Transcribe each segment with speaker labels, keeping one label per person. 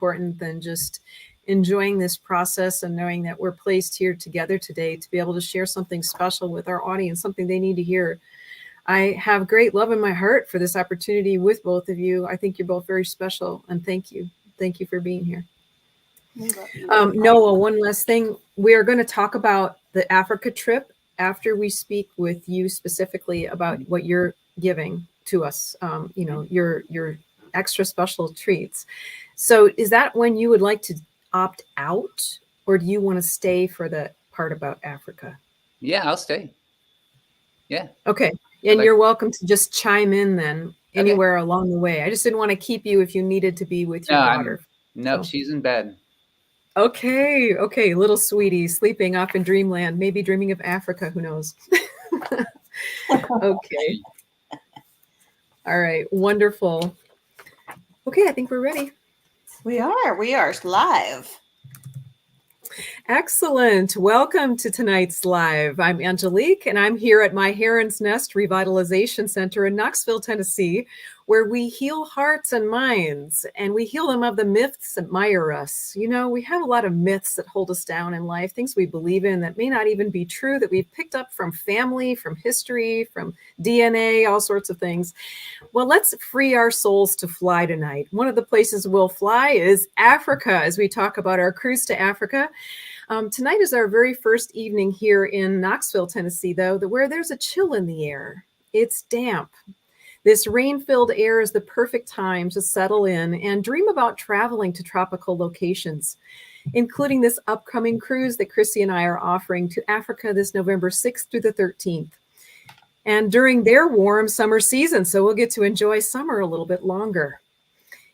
Speaker 1: important than just enjoying this process and knowing that we're placed here together today to be able to share something special with our audience, something they need to hear. I have great love in my heart for this opportunity with both of you. I think you're both very special, and thank you. Thank you for being here. Noah, one last thing. We are going to talk about the Africa trip after we speak with you specifically about what you're giving to us, your extra special treats. So is that when you would like to opt out, or do you want to stay for the part about Africa?
Speaker 2: Yeah, I'll stay. Yeah.
Speaker 1: Okay. And you're welcome to just chime in then anywhere along the way. I just didn't want to keep you if you needed to be with your daughter.
Speaker 2: No, she's in bed.
Speaker 1: Okay. Little sweetie sleeping off in dreamland, maybe dreaming of Africa. Who knows? Okay. All right. Wonderful. Okay. I think we're ready.
Speaker 3: We are live.
Speaker 1: Excellent. Welcome to tonight's live. I'm Angelique, and I'm here at my Heron's Nest Revitalization Center in Knoxville, Tennessee, where we heal hearts and minds, and we heal them of the myths that mire us. You know, we have a lot of myths that hold us down in life, things we believe in that may not even be true, that we've picked up from family, from history, from DNA, all sorts of things. Well, let's free our souls to fly tonight. One of the places we'll fly is Africa, as we talk about our cruise to Africa. Tonight is our very first evening here in Knoxville, Tennessee, though, where there's a chill in the air. It's damp. This rain-filled air is the perfect time to settle in and dream about traveling to tropical locations, including this upcoming cruise that Chrissy and I are offering to Africa this November 6th through the 13th. And during their warm summer season, so we'll get to enjoy summer a little bit longer.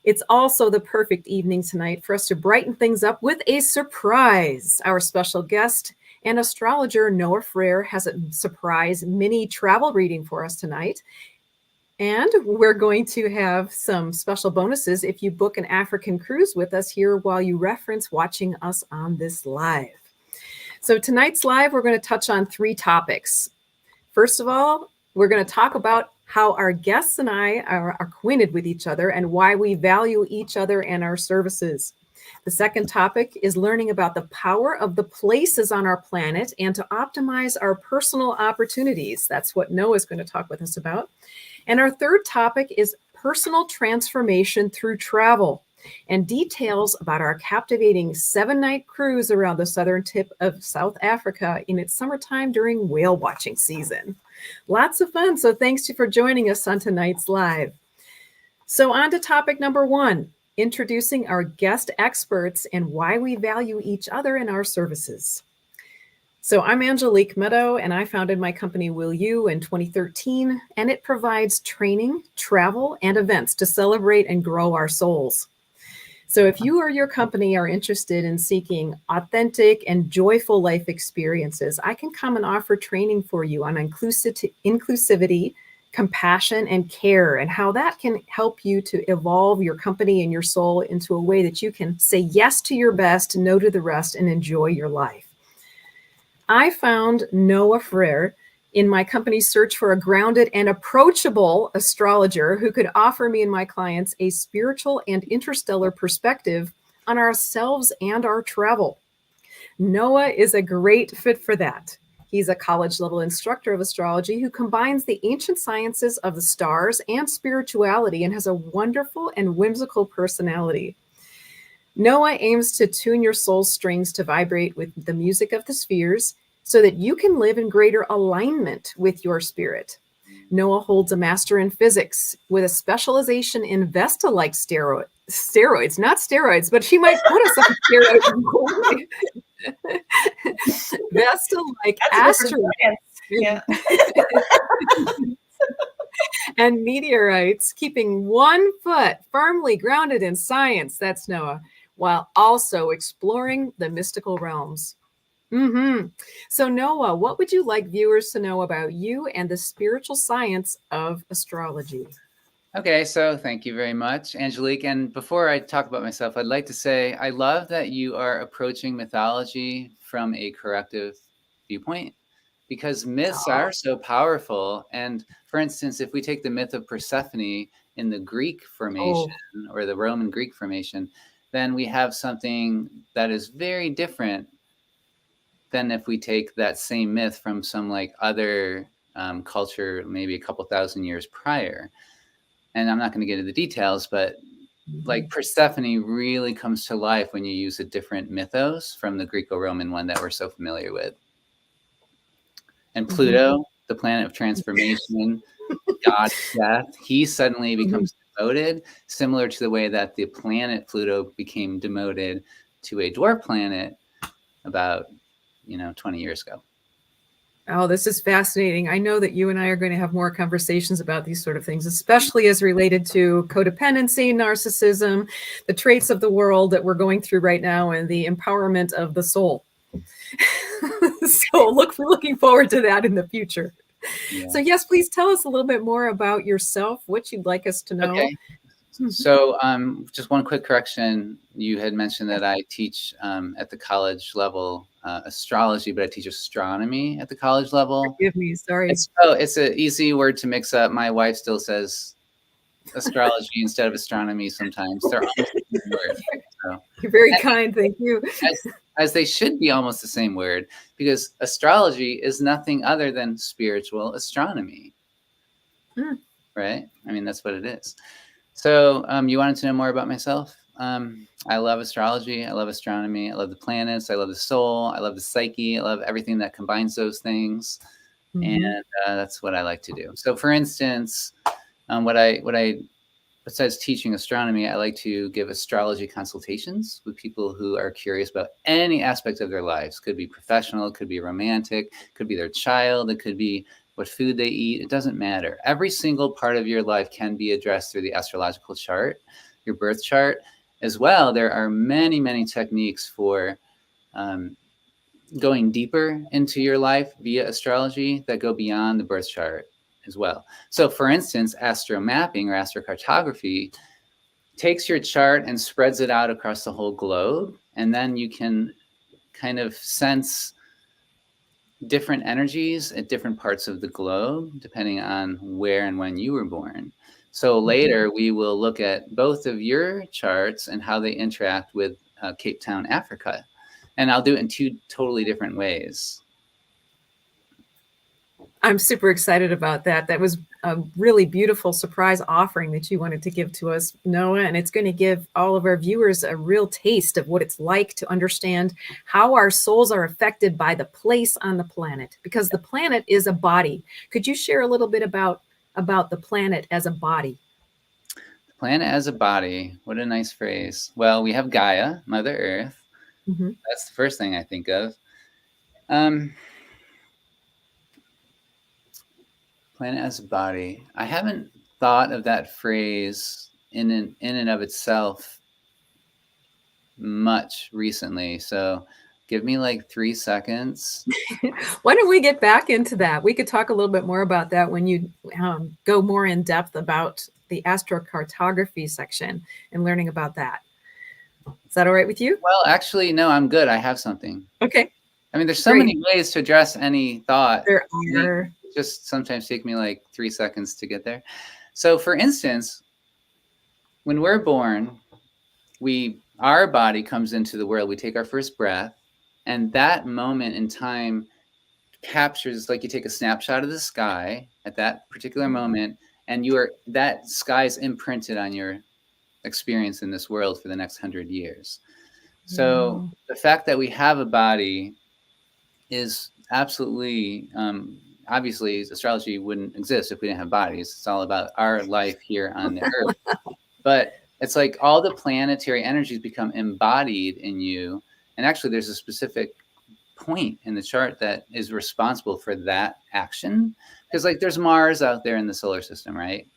Speaker 1: It's also the perfect evening tonight for us to brighten things up with a surprise. Our special guest and astrologer, Noah Frere, has a surprise mini travel reading for us tonight. And we're going to have some special bonuses if you book an African cruise with us here while you reference watching us on this live. So tonight's live, we're going to touch on 3 topics. First of all, we're going to talk about how our guests and I are acquainted with each other and why we value each other and our services. The second topic is learning about the power of the places on our planet and to optimize our personal opportunities. That's what Noah is going to talk with us about. And our third topic is personal transformation through travel and details about our captivating 7-night cruise around the southern tip of South Africa in its summertime during whale watching season. Lots of fun. So thanks for joining us on tonight's live. So on to topic number 1, introducing our guest experts and why we value each other and our services. So I'm Angelique Medow, and I founded my company Will You in 2013, and it provides training, travel, and events to celebrate and grow our souls. So if you or your company are interested in seeking authentic and joyful life experiences, I can come and offer training for you on inclusivity, compassion, and care, and how that can help you to evolve your company and your soul into a way that you can say yes to your best, no to the rest, and enjoy your life. I found Noah Frere in my company's search for a grounded and approachable astrologer who could offer me and my clients a spiritual and interstellar perspective on ourselves and our travel. Noah is a great fit for that. He's a college-level instructor of astrology who combines the ancient sciences of the stars and spirituality and has a wonderful and whimsical personality. Noah aims to tune your soul's strings to vibrate with the music of the spheres so that you can live in greater alignment with your spirit. Noah holds a master in physics with a specialization in Vesta-like steroids, not steroids, but she might put us on steroids. Vesta-like asteroids.
Speaker 3: Yeah.
Speaker 1: And meteorites, keeping one foot firmly grounded in science, that's Noah, while also exploring the mystical realms. So Noah, what would you like viewers to know about you and the spiritual science of astrology?
Speaker 2: Okay, so thank you very much, Angelique. And before I talk about myself, I'd like to say I love that you are approaching mythology from a corrective viewpoint, because myths are so powerful. And for instance, if we take the myth of Persephone in the Greek formation or the Roman Greek formation, then we have something that is very different than if we take that same myth from some like other culture, maybe a couple thousand years prior. And I'm not going to get into the details, but like Persephone really comes to life when you use a different mythos from the Greco-Roman one that we're so familiar with. And Pluto, the planet of transformation, god of death, he suddenly becomes demoted, similar to the way that the planet Pluto became demoted to a dwarf planet about 20 years ago.
Speaker 1: Oh, this is fascinating. I know that you and I are going to have more conversations about these sort of things, especially as related to codependency, narcissism, the traits of the world that we're going through right now, and the empowerment of the soul. So looking forward to that in the future. Yeah. So yes, please tell us a little bit more about yourself, what you'd like us to know.
Speaker 2: Okay. So just one quick correction. You had mentioned that I teach at the college level astrology, but I teach astronomy at the college level.
Speaker 1: Forgive me, sorry.
Speaker 2: It's an easy word to mix up. My wife still says astrology instead of astronomy sometimes. They're almost the same word. So,
Speaker 1: you're very kind, thank you.
Speaker 2: As they should be almost the same word, because astrology is nothing other than spiritual astronomy. Right? I mean, that's what it is. So you wanted to know more about myself? I love astrology. I love astronomy. I love the planets. I love the soul. I love the psyche. I love everything that combines those things. And that's what I like to do. So for instance, besides teaching astronomy, I like to give astrology consultations with people who are curious about any aspect of their lives. Could be professional, could be romantic, could be their child, it could be what food they eat. It doesn't matter. Every single part of your life can be addressed through the astrological chart, your birth chart. As well, there are many, many techniques for going deeper into your life via astrology that go beyond the birth chart as well. So for instance, astromapping or astrocartography takes your chart and spreads it out across the whole globe. And then you can kind of sense different energies at different parts of the globe, depending on where and when you were born. So later we will look at both of your charts and how they interact with Cape Town, Africa. And I'll do it in two totally different ways.
Speaker 1: I'm super excited about that. That was a really beautiful surprise offering that you wanted to give to us, Noah, and it's going to give all of our viewers a real taste of what it's like to understand how our souls are affected by the place on the planet, because the planet is a body. Could you share a little bit about the planet as a body?
Speaker 2: The planet as a body. What a nice phrase. Well, we have Gaia, Mother Earth. That's the first thing I think of. Planet as a body. I haven't thought of that phrase in and of itself much recently. So give me like 3 seconds.
Speaker 1: Why don't we get back into that? We could talk a little bit more about that when you go more in depth about the astrocartography section and learning about that. Is that all right with you?
Speaker 2: Well, actually, no, I'm good. I have something.
Speaker 1: Okay.
Speaker 2: I mean, there's so many ways to address any thought.
Speaker 1: There are.
Speaker 2: Just sometimes take me like 3 seconds to get there. So for instance, when we're born, our body comes into the world, we take our first breath, and that moment in time captures, like you take a snapshot of the sky at that particular moment, and that sky's imprinted on your experience in this world for the next 100 years. So the fact that we have a body is absolutely, obviously astrology wouldn't exist if we didn't have bodies. It's all about our life here on the earth. But it's like all the planetary energies become embodied in you. And actually there's a specific point in the chart that is responsible for that action. Because like there's Mars out there in the solar system, right?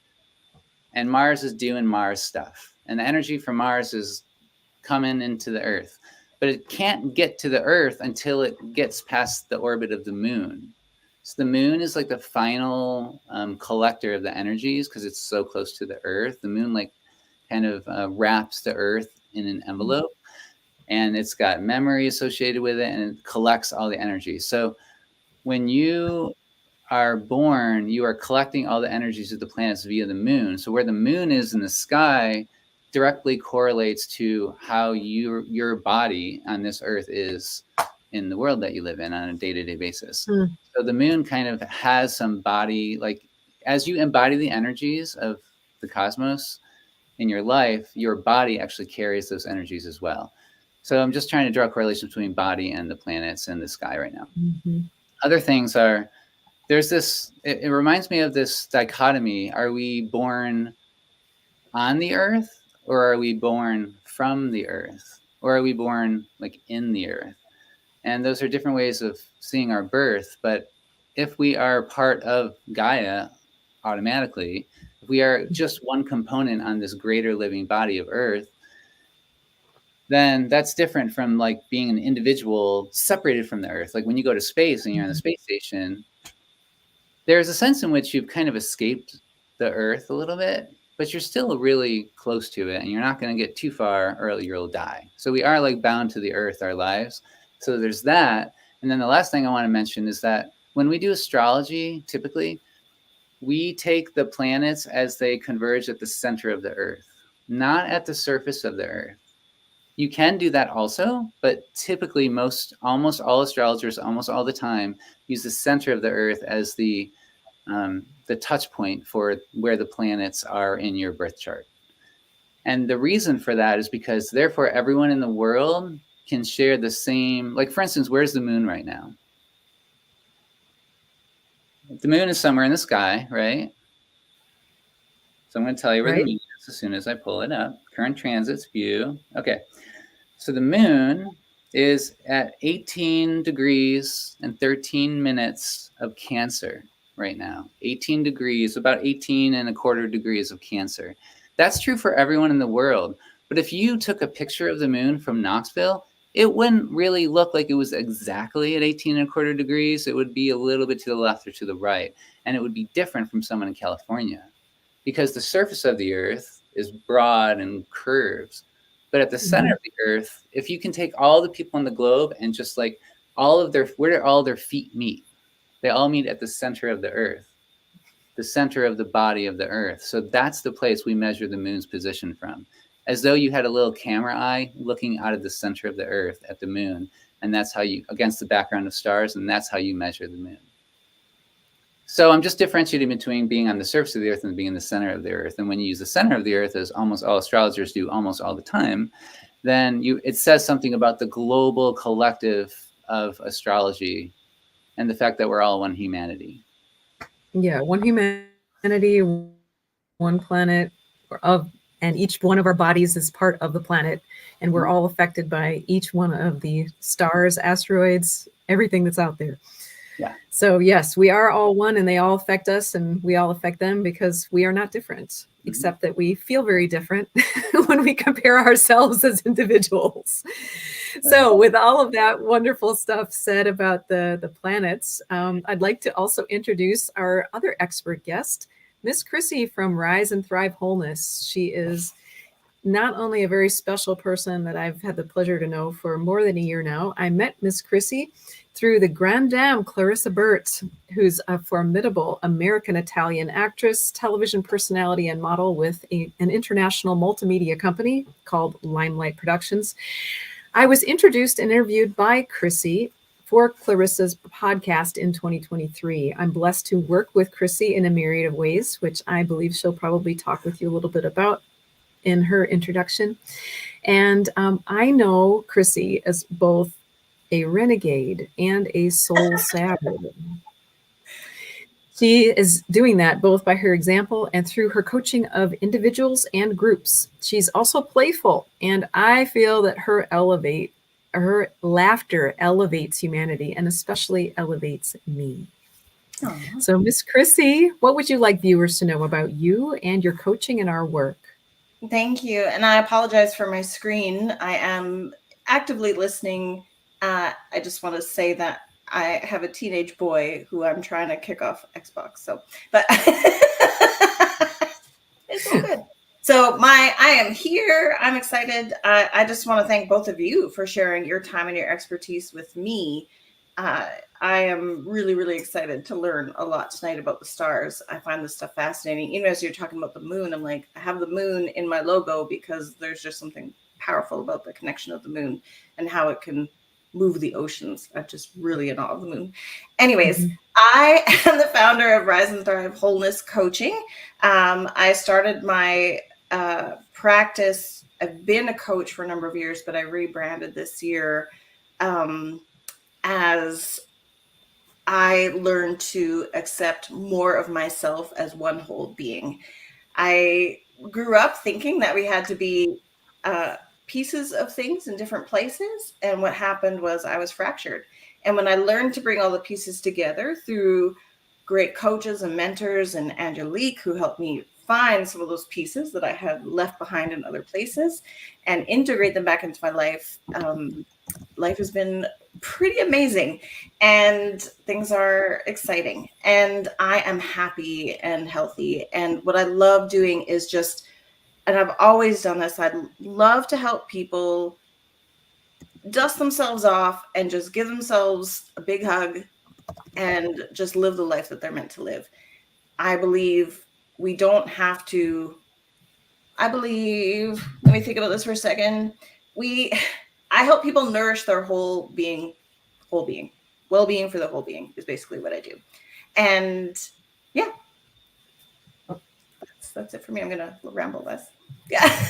Speaker 2: And Mars is doing Mars stuff. And the energy from Mars is coming into the earth. But it can't get to the earth until it gets past the orbit of the moon. So the moon is like the final collector of the energies because it's so close to the earth. The moon like kind of wraps the earth in an envelope, and it's got memory associated with it, and it collects all the energy. So when you are born, you are collecting all the energies of the planets via the moon. So where the moon is in the sky, directly correlates to how your body on this earth is in the world that you live in on a day-to-day basis. So the moon kind of has some body, like as you embody the energies of the cosmos in your life, your body actually carries those energies as well. So I'm just trying to draw a correlation between body and the planets and the sky right now. Other things are, there's this, it reminds me of this dichotomy. Are we born on the earth, or are we born from the earth, or are we born like in the earth? And those are different ways of seeing our birth. But if we are part of Gaia automatically, if we are just one component on this greater living body of earth, then that's different from like being an individual separated from the earth. Like when you go to space and you're on the space station, there's a sense in which you've kind of escaped the earth a little bit, but you're still really close to it and you're not going to get too far or you'll die. So we are like bound to the earth, our lives. So there's that. And then the last thing I want to mention is that when we do astrology, typically we take the planets as they converge at the center of the earth, not at the surface of the earth. You can do that also, but typically almost all astrologers, almost all the time, use the center of the earth as the touch point for where the planets are in your birth chart. And the reason for that is because therefore everyone in the world can share the same, like for instance, where's the moon right now? The moon is somewhere in the sky, right? So I'm going to tell you where the moon is as soon as I pull it up. Current transits, view. Okay. So the moon is at 18 degrees and 13 minutes of Cancer right now. 18 degrees, about 18 and a quarter degrees of Cancer. That's true for everyone in the world. But if you took a picture of the moon from Knoxville, it wouldn't really look like it was exactly at 18 and a quarter degrees. It would be a little bit to the left or to the right. And it would be different from someone in California because the surface of the earth is broad and curves. But at the center of the earth, if you can take all the people on the globe and just like where do all their feet meet? They all meet at the center of the earth, the center of the body of the earth. So that's the place we measure the moon's position from, as though you had a little camera eye looking out of the center of the earth at the moon. And that's how you, against the background of stars, and that's how you measure the moon. So I'm just differentiating between being on the surface of the earth and being in the center of the earth. And when you use the center of the earth, as almost all astrologers do almost all the time, then it says something about the global collective of astrology and the fact that we're all one humanity.
Speaker 1: Yeah, one humanity, one planet, and each one of our bodies is part of the planet. And we're all affected by each one of the stars, asteroids, everything that's out there.
Speaker 2: Yeah.
Speaker 1: So yes, we are all one and they all affect us and we all affect them because we are not different, except that we feel very different when we compare ourselves as individuals. So with all of that wonderful stuff said about the planets, I'd like to also introduce our other expert guest, Miss Chrissy from Rise and Thrive Wholeness. She is not only a very special person that I've had the pleasure to know for more than a year now. I met Miss Chrissy through the Grande Dame Clarissa Burt, who's a formidable American-Italian actress, television personality, and model with an international multimedia company called Limelight Productions. I was introduced and interviewed by Chrissy for Clarissa's podcast in 2023. I'm blessed to work with Chrissy in a myriad of ways, which I believe she'll probably talk with you a little bit about in her introduction. And I know Chrissy as both a renegade and a soul saver. She is doing that both by her example and through her coaching of individuals and groups. She's also playful, and I feel that her laughter elevates humanity and especially elevates me. Aww. So Miss Chrissy, what would you like viewers to know about you and your coaching and our work?
Speaker 3: Thank you. And I apologize for my screen. I am actively listening. I just want to say that I have a teenage boy who I'm trying to kick off Xbox. So, but it's all good. So I am here. I'm excited. I just want to thank both of you for sharing your time and your expertise with me. I am really, really excited to learn a lot tonight about the stars. I find this stuff fascinating. Even as you're talking about the moon, I'm like, I have the moon in my logo because there's just something powerful about the connection of the moon and how it can move the oceans. I'm just really in awe of the moon. Anyways, I am the founder of Rise and Thrive Wholeness Coaching. I started my practice. I've been a coach for a number of years, but I rebranded this year as I learned to accept more of myself as one whole being. I grew up thinking that we had to be pieces of things in different places. And what happened was I was fractured. And when I learned to bring all the pieces together through great coaches and mentors and Angelique, who helped me find some of those pieces that I had left behind in other places and integrate them back into my life, life has been pretty amazing and things are exciting and I am happy and healthy. And what I love doing is just, and I've always done this, I'd love to help people dust themselves off and just give themselves a big hug and just live the life that they're meant to live. I believe we don't have to, let me think about this for a second. I help people nourish their whole being. Well-being for the whole being is basically what I do. And yeah, that's it for me. I'm going to ramble less. Yeah.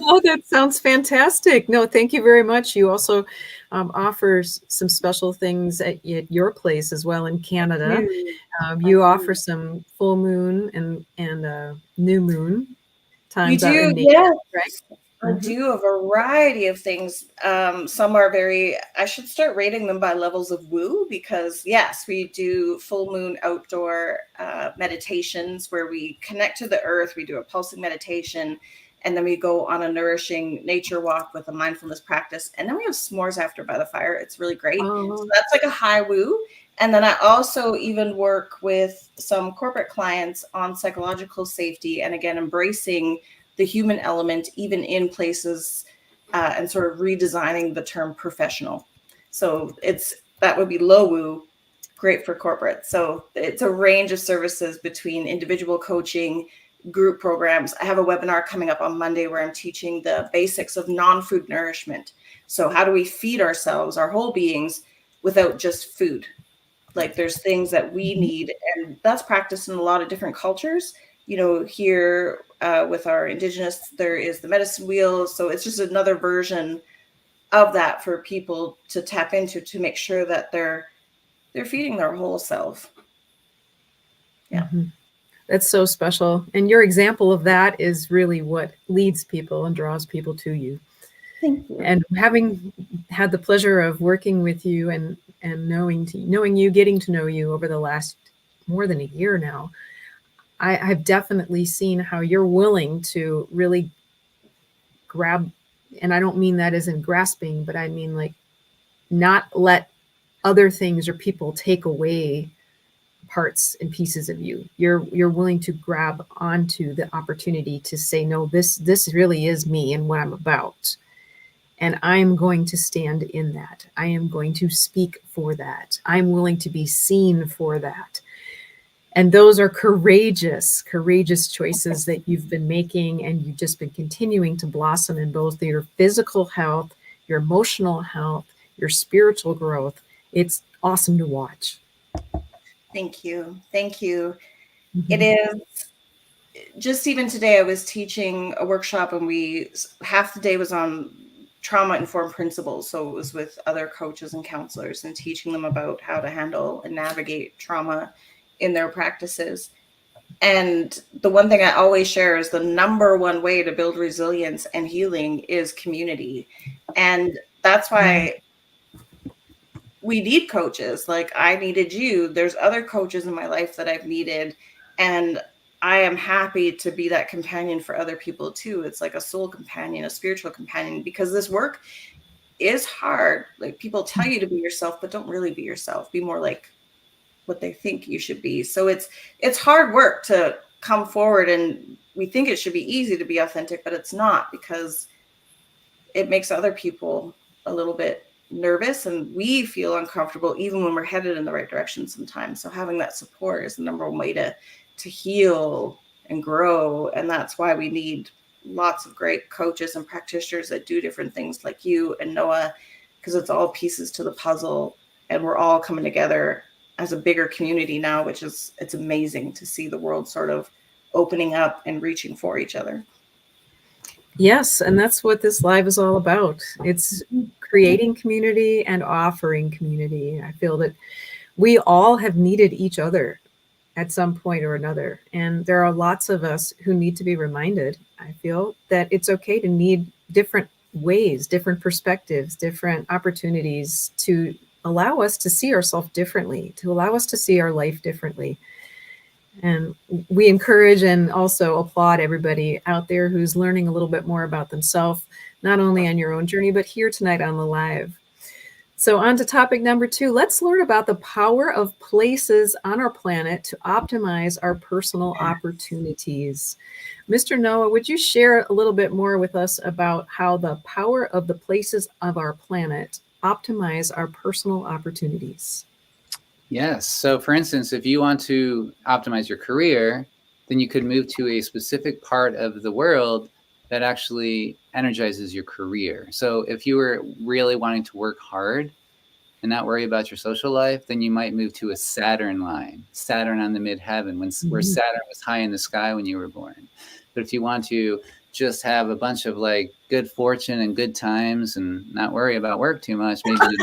Speaker 1: Oh, that sounds fantastic. No, thank you very much. You also offer some special things at your place as well in Canada. You offer some full moon and new moon times out in nature,
Speaker 3: yeah.
Speaker 1: right?
Speaker 3: I do a variety of things. Some are I should start rating them by levels of woo, because yes, we do full moon outdoor meditations where we connect to the earth. We do a pulsing meditation, and then we go on a nourishing nature walk with a mindfulness practice. And then we have s'mores after by the fire. It's really great. So that's like a high woo. And then I also even work with some corporate clients on psychological safety and again, embracing the human element, even in places and sort of redesigning the term professional. So that would be low woo, great for corporate. So it's a range of services between individual coaching, group programs. I have a webinar coming up on Monday where I'm teaching the basics of non-food nourishment. So how do we feed ourselves, our whole beings, without just food? Like there's things that we need, and that's practiced in a lot of different cultures. You know, here with our indigenous, there is the medicine wheel. So it's just another version of that for people to tap into to make sure that they're feeding their whole self. Yeah.
Speaker 1: That's so special. And your example of that is really what leads people and draws people to you.
Speaker 3: Thank you.
Speaker 1: And having had the pleasure of working with you and knowing you, getting to know you over the last more than a year now, I've definitely seen how you're willing to really grab, and I don't mean that as in grasping, but I mean like not let other things or people take away parts and pieces of you. You're willing to grab onto the opportunity to say, no, this really is me and what I'm about. And I'm going to stand in that. I am going to speak for that. I'm willing to be seen for that. And those are courageous choices that you've been making, and you've just been continuing to blossom in both your physical health, your emotional health, your spiritual growth. It's awesome to watch.
Speaker 3: Thank you. Thank you. It is just, even today I was teaching a workshop and half the day was on trauma-informed principles. So it was with other coaches and counselors and teaching them about how to handle and navigate trauma in their practices. And the one thing I always share is the number one way to build resilience and healing is community. And that's why we need coaches. Like I needed you. There's other coaches in my life that I've needed. And I am happy to be that companion for other people too. It's like a soul companion, a spiritual companion, because this work is hard. Like people tell you to be yourself, but don't really be yourself. Be more like what they think you should be. So it's hard work to come forward, and we think it should be easy to be authentic, but it's not, because it makes other people a little bit nervous and we feel uncomfortable even when we're headed in the right direction sometimes. So having that support is the number one way to heal and grow. And that's why we need lots of great coaches and practitioners that do different things like you and Noah, because it's all pieces to the puzzle and we're all coming together as a bigger community now, which is, it's amazing to see the world sort of opening up and reaching for each other.
Speaker 1: Yes, and that's what this live is all about. It's creating community and offering community. I feel that we all have needed each other at some point or another. And there are lots of us who need to be reminded, I feel, that it's okay to need different ways, different perspectives, different opportunities to allow us to see ourselves differently, to allow us to see our life differently. And we encourage and also applaud everybody out there who's learning a little bit more about themselves, not only on your own journey, but here tonight on the live. So on to topic number 2, let's learn about the power of places on our planet to optimize our personal opportunities. Mr. Noah, would you share a little bit more with us about how the power of the places of our planet optimize our personal opportunities?
Speaker 2: Yes. So for instance, if you want to optimize your career, then you could move to a specific part of the world that actually energizes your career. So if you were really wanting to work hard and not worry about your social life, then you might move to a Saturn line, Saturn on the midheaven, where Saturn was high in the sky when you were born. But if you want to just have a bunch of like good fortune and good times and not worry about work too much, maybe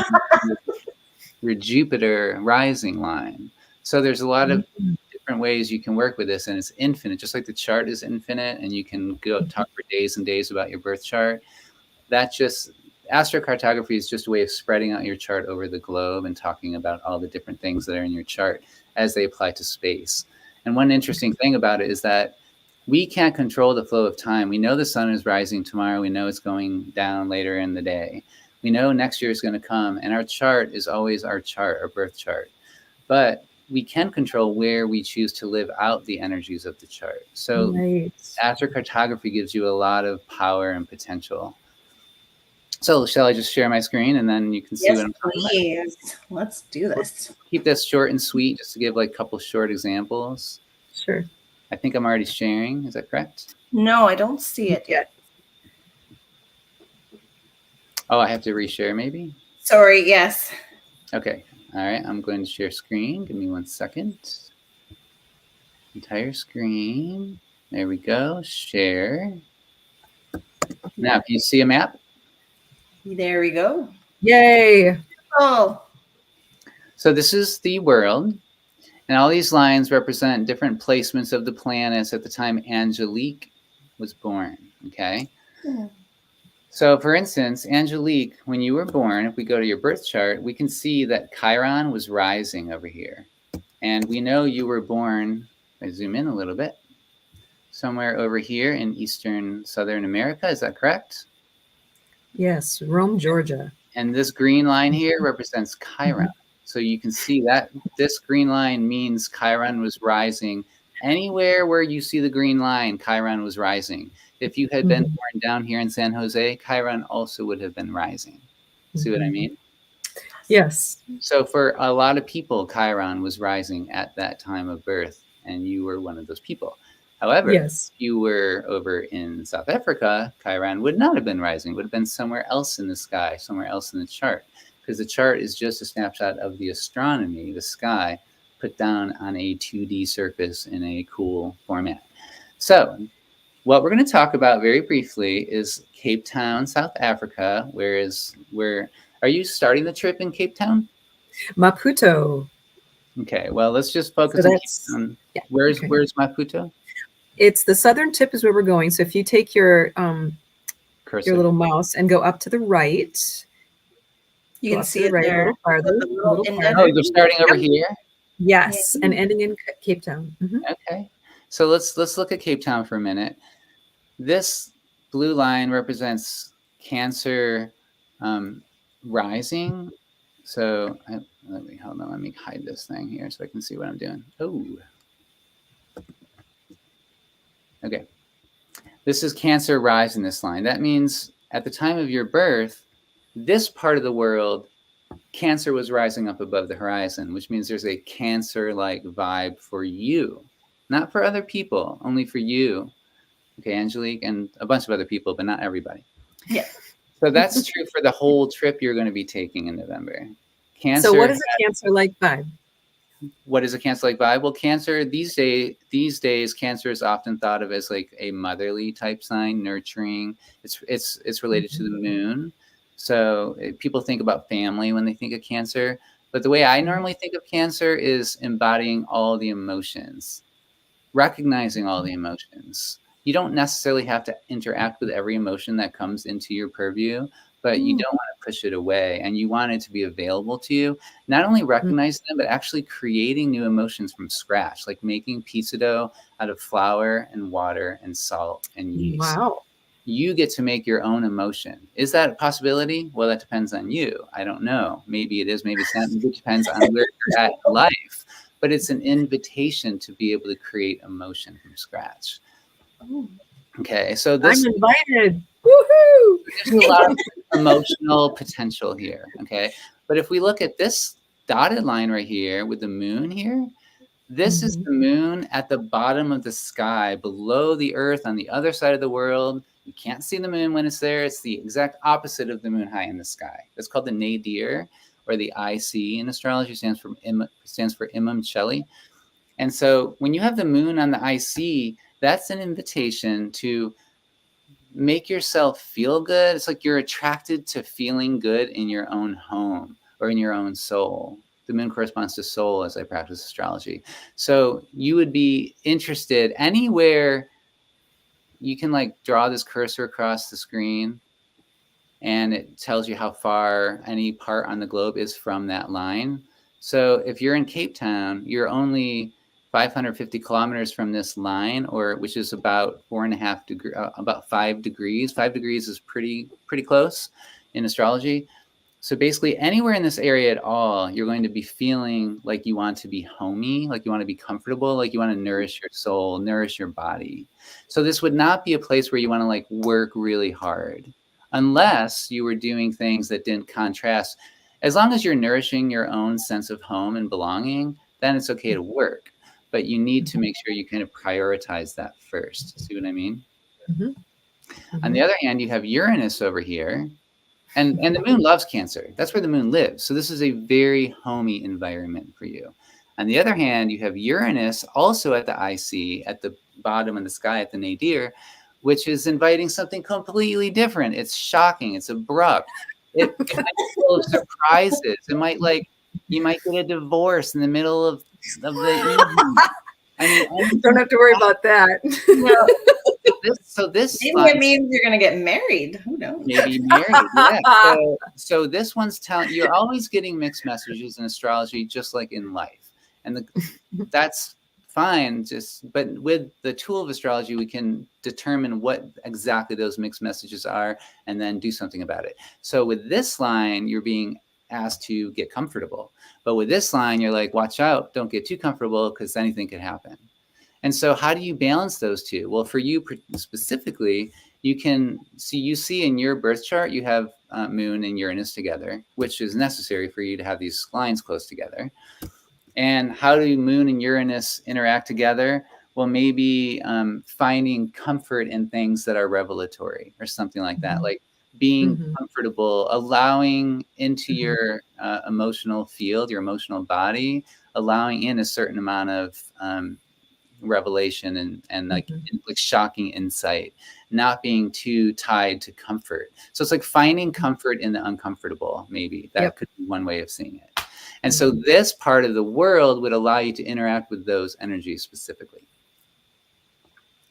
Speaker 2: your Jupiter rising line. So there's a lot of different ways you can work with this, and it's infinite, just like the chart is infinite, and you can go talk for days and days about your birth chart. Astrocartography is just a way of spreading out your chart over the globe and talking about all the different things that are in your chart as they apply to space. And one interesting thing about it is that we can't control the flow of time. We know the sun is rising tomorrow. We know it's going down later in the day. We know next year is going to come, and our chart is always our chart, our birth chart. But we can control where we choose to live out the energies of the chart. So astrocartography gives you a lot of power and potential. So shall I just share my screen and then you can see what I'm talking about?
Speaker 3: Yes, let's do this.
Speaker 2: Keep this short and sweet, just to give like a couple short examples.
Speaker 1: Sure.
Speaker 2: I think I'm already sharing. Is that correct?
Speaker 3: No, I don't see it yet.
Speaker 2: Oh, I have to reshare maybe?
Speaker 3: Sorry, yes.
Speaker 2: Okay. All right. I'm going to share screen. Give me 1 second. Entire screen. There we go. Share. Now, can you see a map?
Speaker 3: There we go.
Speaker 1: Yay.
Speaker 3: Oh.
Speaker 2: So this is the world. And all these lines represent different placements of the planets at the time Angelique was born. Okay.
Speaker 3: Yeah.
Speaker 2: So for instance, Angelique, when you were born, if we go to your birth chart, we can see that Chiron was rising over here. And we know you were born, if I zoom in a little bit, somewhere over here in Eastern Southern America. Is that correct?
Speaker 1: Yes, Rome, Georgia.
Speaker 2: And this green line here represents Chiron. So you can see that this green line means Chiron was rising. Anywhere where you see the green line, Chiron was rising. If you had been born down here in San Jose, Chiron also would have been rising. See what I mean?
Speaker 1: Yes.
Speaker 2: So for a lot of people, Chiron was rising at that time of birth, and you were one of those people. However,
Speaker 1: yes,
Speaker 2: if you were over in South Africa, Chiron would not have been rising, would have been somewhere else in the sky, somewhere else in the chart, because the chart is just a snapshot of the astronomy, the sky, put down on a 2D surface in a cool format. So what we're going to talk about very briefly is Cape Town, South Africa. Are you starting the trip in Cape Town?
Speaker 1: Maputo.
Speaker 2: Okay, well, let's just focus on Cape Town. Yeah, where's Maputo?
Speaker 1: It's the southern tip is where we're going. So if you take your little mouse and go up to the right,
Speaker 3: you can see it there.
Speaker 1: A little farther.
Speaker 2: Oh, you're starting over here?
Speaker 1: Yes, and ending in Cape Town.
Speaker 2: Okay, so let's look at Cape Town for a minute. This blue line represents Cancer rising. So let me hide this thing here so I can see what I'm doing. Oh, okay. This is Cancer rising this line. That means at the time of your birth, this part of the world, Cancer was rising up above the horizon, which means there's a Cancer-like vibe for you, not for other people, only for you. Okay, Angelique, and a bunch of other people, but not everybody.
Speaker 3: Yeah.
Speaker 2: So that's true for the whole trip you're going to be taking in November.
Speaker 1: So what is a Cancer-like vibe?
Speaker 2: What is a Cancer-like vibe? Well, Cancer these days, Cancer is often thought of as like a motherly type sign, nurturing. It's related to the moon. So people think about family when they think of Cancer. But the way I normally think of Cancer is embodying all the emotions, recognizing all the emotions. You don't necessarily have to interact with every emotion that comes into your purview, but you don't want to push it away, and you want it to be available to you. Not only recognizing them, but actually creating new emotions from scratch, like making pizza dough out of flour and water and salt and yeast.
Speaker 1: Wow.
Speaker 2: You get to make your own emotion. Is that a possibility? Well, that depends on you. I don't know. Maybe it is, maybe it's not. Maybe it depends on where you're at in life. But it's an invitation to be able to create emotion from scratch. Okay, so this
Speaker 1: I'm invited. Woohoo!
Speaker 2: There's a lot of emotional potential here. Okay, but if we look at this dotted line right here with the moon here, this is the moon at the bottom of the sky, below the Earth, on the other side of the world. You can't see the moon when it's there. It's the exact opposite of the moon high in the sky. It's called the nadir, or the IC in astrology. Stands for Imam Shelley. And so when you have the moon on the IC, that's an invitation to make yourself feel good. It's like you're attracted to feeling good in your own home or in your own soul. The moon corresponds to soul as I practice astrology. So you would be interested anywhere. You can like draw this cursor across the screen, and it tells you how far any part on the globe is from that line. So if you're in Cape Town, you're only 550 kilometers from this line, or which is about 4.5 degrees, about 5 degrees. 5 degrees is pretty close in astrology. So basically anywhere in this area at all, you're going to be feeling like you want to be homey, like you want to be comfortable, like you want to nourish your soul, nourish your body. So this would not be a place where you want to like work really hard, unless you were doing things that didn't contrast. As long as you're nourishing your own sense of home and belonging, then it's okay to work. But you need to make sure you kind of prioritize that first. See what I mean? On the other hand, you have Uranus over here. And the moon loves Cancer. That's where the moon lives. So this is a very homey environment for you. On the other hand, you have Uranus also at the IC, at the bottom of the sky, at the nadir, which is inviting something completely different. It's shocking. It's abrupt. It might be full of surprises. It might you might get a divorce in the middle of the evening. I mean,
Speaker 1: don't have to worry about that.
Speaker 2: This
Speaker 3: maybe it means you're going to get married. Who knows?
Speaker 2: Maybe married. Yeah. So this one's telling you're always getting mixed messages in astrology, just like in life, and that's fine. But with the tool of astrology, we can determine what exactly those mixed messages are, and then do something about it. So with this line, you're being asked to get comfortable, but with this line, you're like, watch out, don't get too comfortable because anything could happen. And so how do you balance those two? Well, for you specifically, you see in your birth chart, you have Moon and Uranus together, which is necessary for you to have these lines close together. And how do Moon and Uranus interact together? Well, maybe finding comfort in things that are revelatory or something like that, like being comfortable, allowing into your emotional field, your emotional body, allowing in a certain amount of revelation and like shocking insight, not being too tied to comfort. So it's like finding comfort in the uncomfortable. Maybe that could be one way of seeing it. And so this part of the world would allow you to interact with those energies specifically.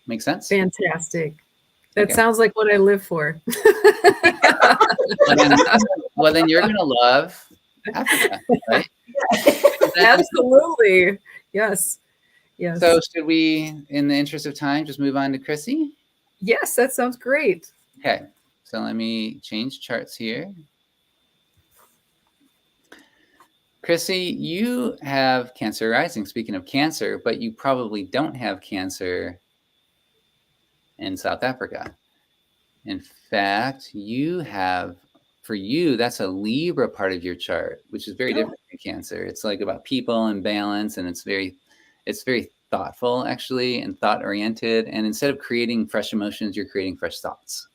Speaker 2: Make sense?
Speaker 1: Fantastic. That sounds like what I live for.
Speaker 2: Well, then you're going to love Africa, right?
Speaker 1: Absolutely. Yes. Yes.
Speaker 2: So should we, in the interest of time, just move on to Chrissy?
Speaker 1: Yes, that sounds great.
Speaker 2: Okay. So let me change charts here. Chrissy, you have Cancer rising, speaking of Cancer, but you probably don't have Cancer in South Africa. In fact, you have for you, that's a Libra part of your chart, which is very different from Cancer. It's like about people and balance, and it's very thoughtful, actually, and thought oriented. And instead of creating fresh emotions, you're creating fresh thoughts.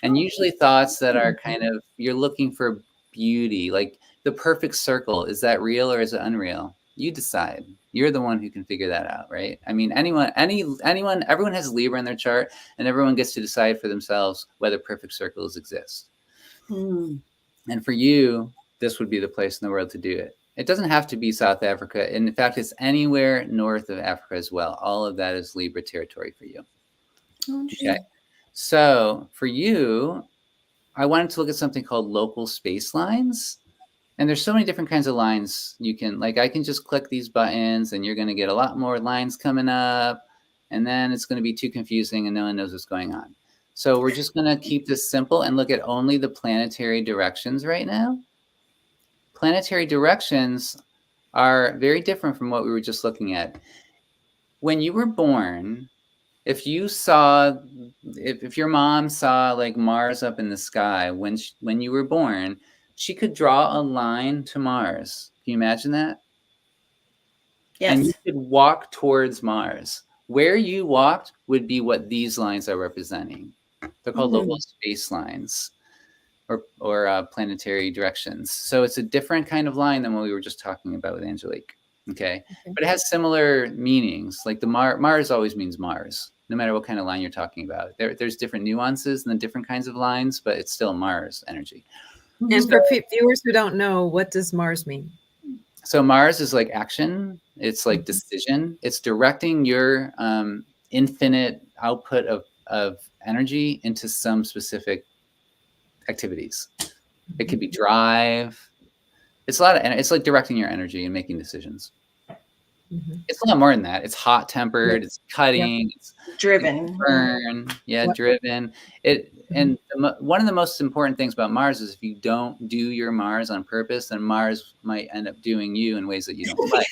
Speaker 2: And usually thoughts that are kind of, you're looking for beauty, like the perfect circle. Is that real or is it unreal? You decide. You're the one who can figure that out, right? I mean, everyone has Libra in their chart, and everyone gets to decide for themselves whether perfect circles exist. And for you, this would be the place in the world to do it. It doesn't have to be South Africa. And in fact, it's anywhere north of Africa as well. All of that is Libra territory for you. Okay. So for you, I wanted to look at something called local space lines. And there's so many different kinds of lines you can, like, I can just click these buttons and you're going to get a lot more lines coming up. And then it's going to be too confusing and no one knows what's going on. So we're just going to keep this simple and look at only the planetary directions right now. Planetary directions are very different from what we were just looking at. When you were born, if you saw, if your mom saw like Mars up in the sky when you were born, she could draw a line to Mars. Can you imagine that?
Speaker 3: Yes.
Speaker 2: And you could walk towards Mars. Where you walked would be what these lines are representing. They're called local space lines or planetary directions. So it's a different kind of line than what we were just talking about with Angelique. Okay. But it has similar meanings. Like the Mars always means Mars, no matter what kind of line you're talking about. There's different nuances and the different kinds of lines, but it's still Mars energy.
Speaker 1: And for viewers who don't know, what does Mars mean?
Speaker 2: So Mars is like action. It's like decision. It's directing your infinite output of energy into some specific activities. It could be drive. It's it's like directing your energy and making decisions. It's a lot more than that. It's hot tempered. It's cutting. It's
Speaker 3: driven.
Speaker 2: It's burn. Driven. And one of the most important things about Mars is if you don't do your Mars on purpose, then Mars might end up doing you in ways that you don't like.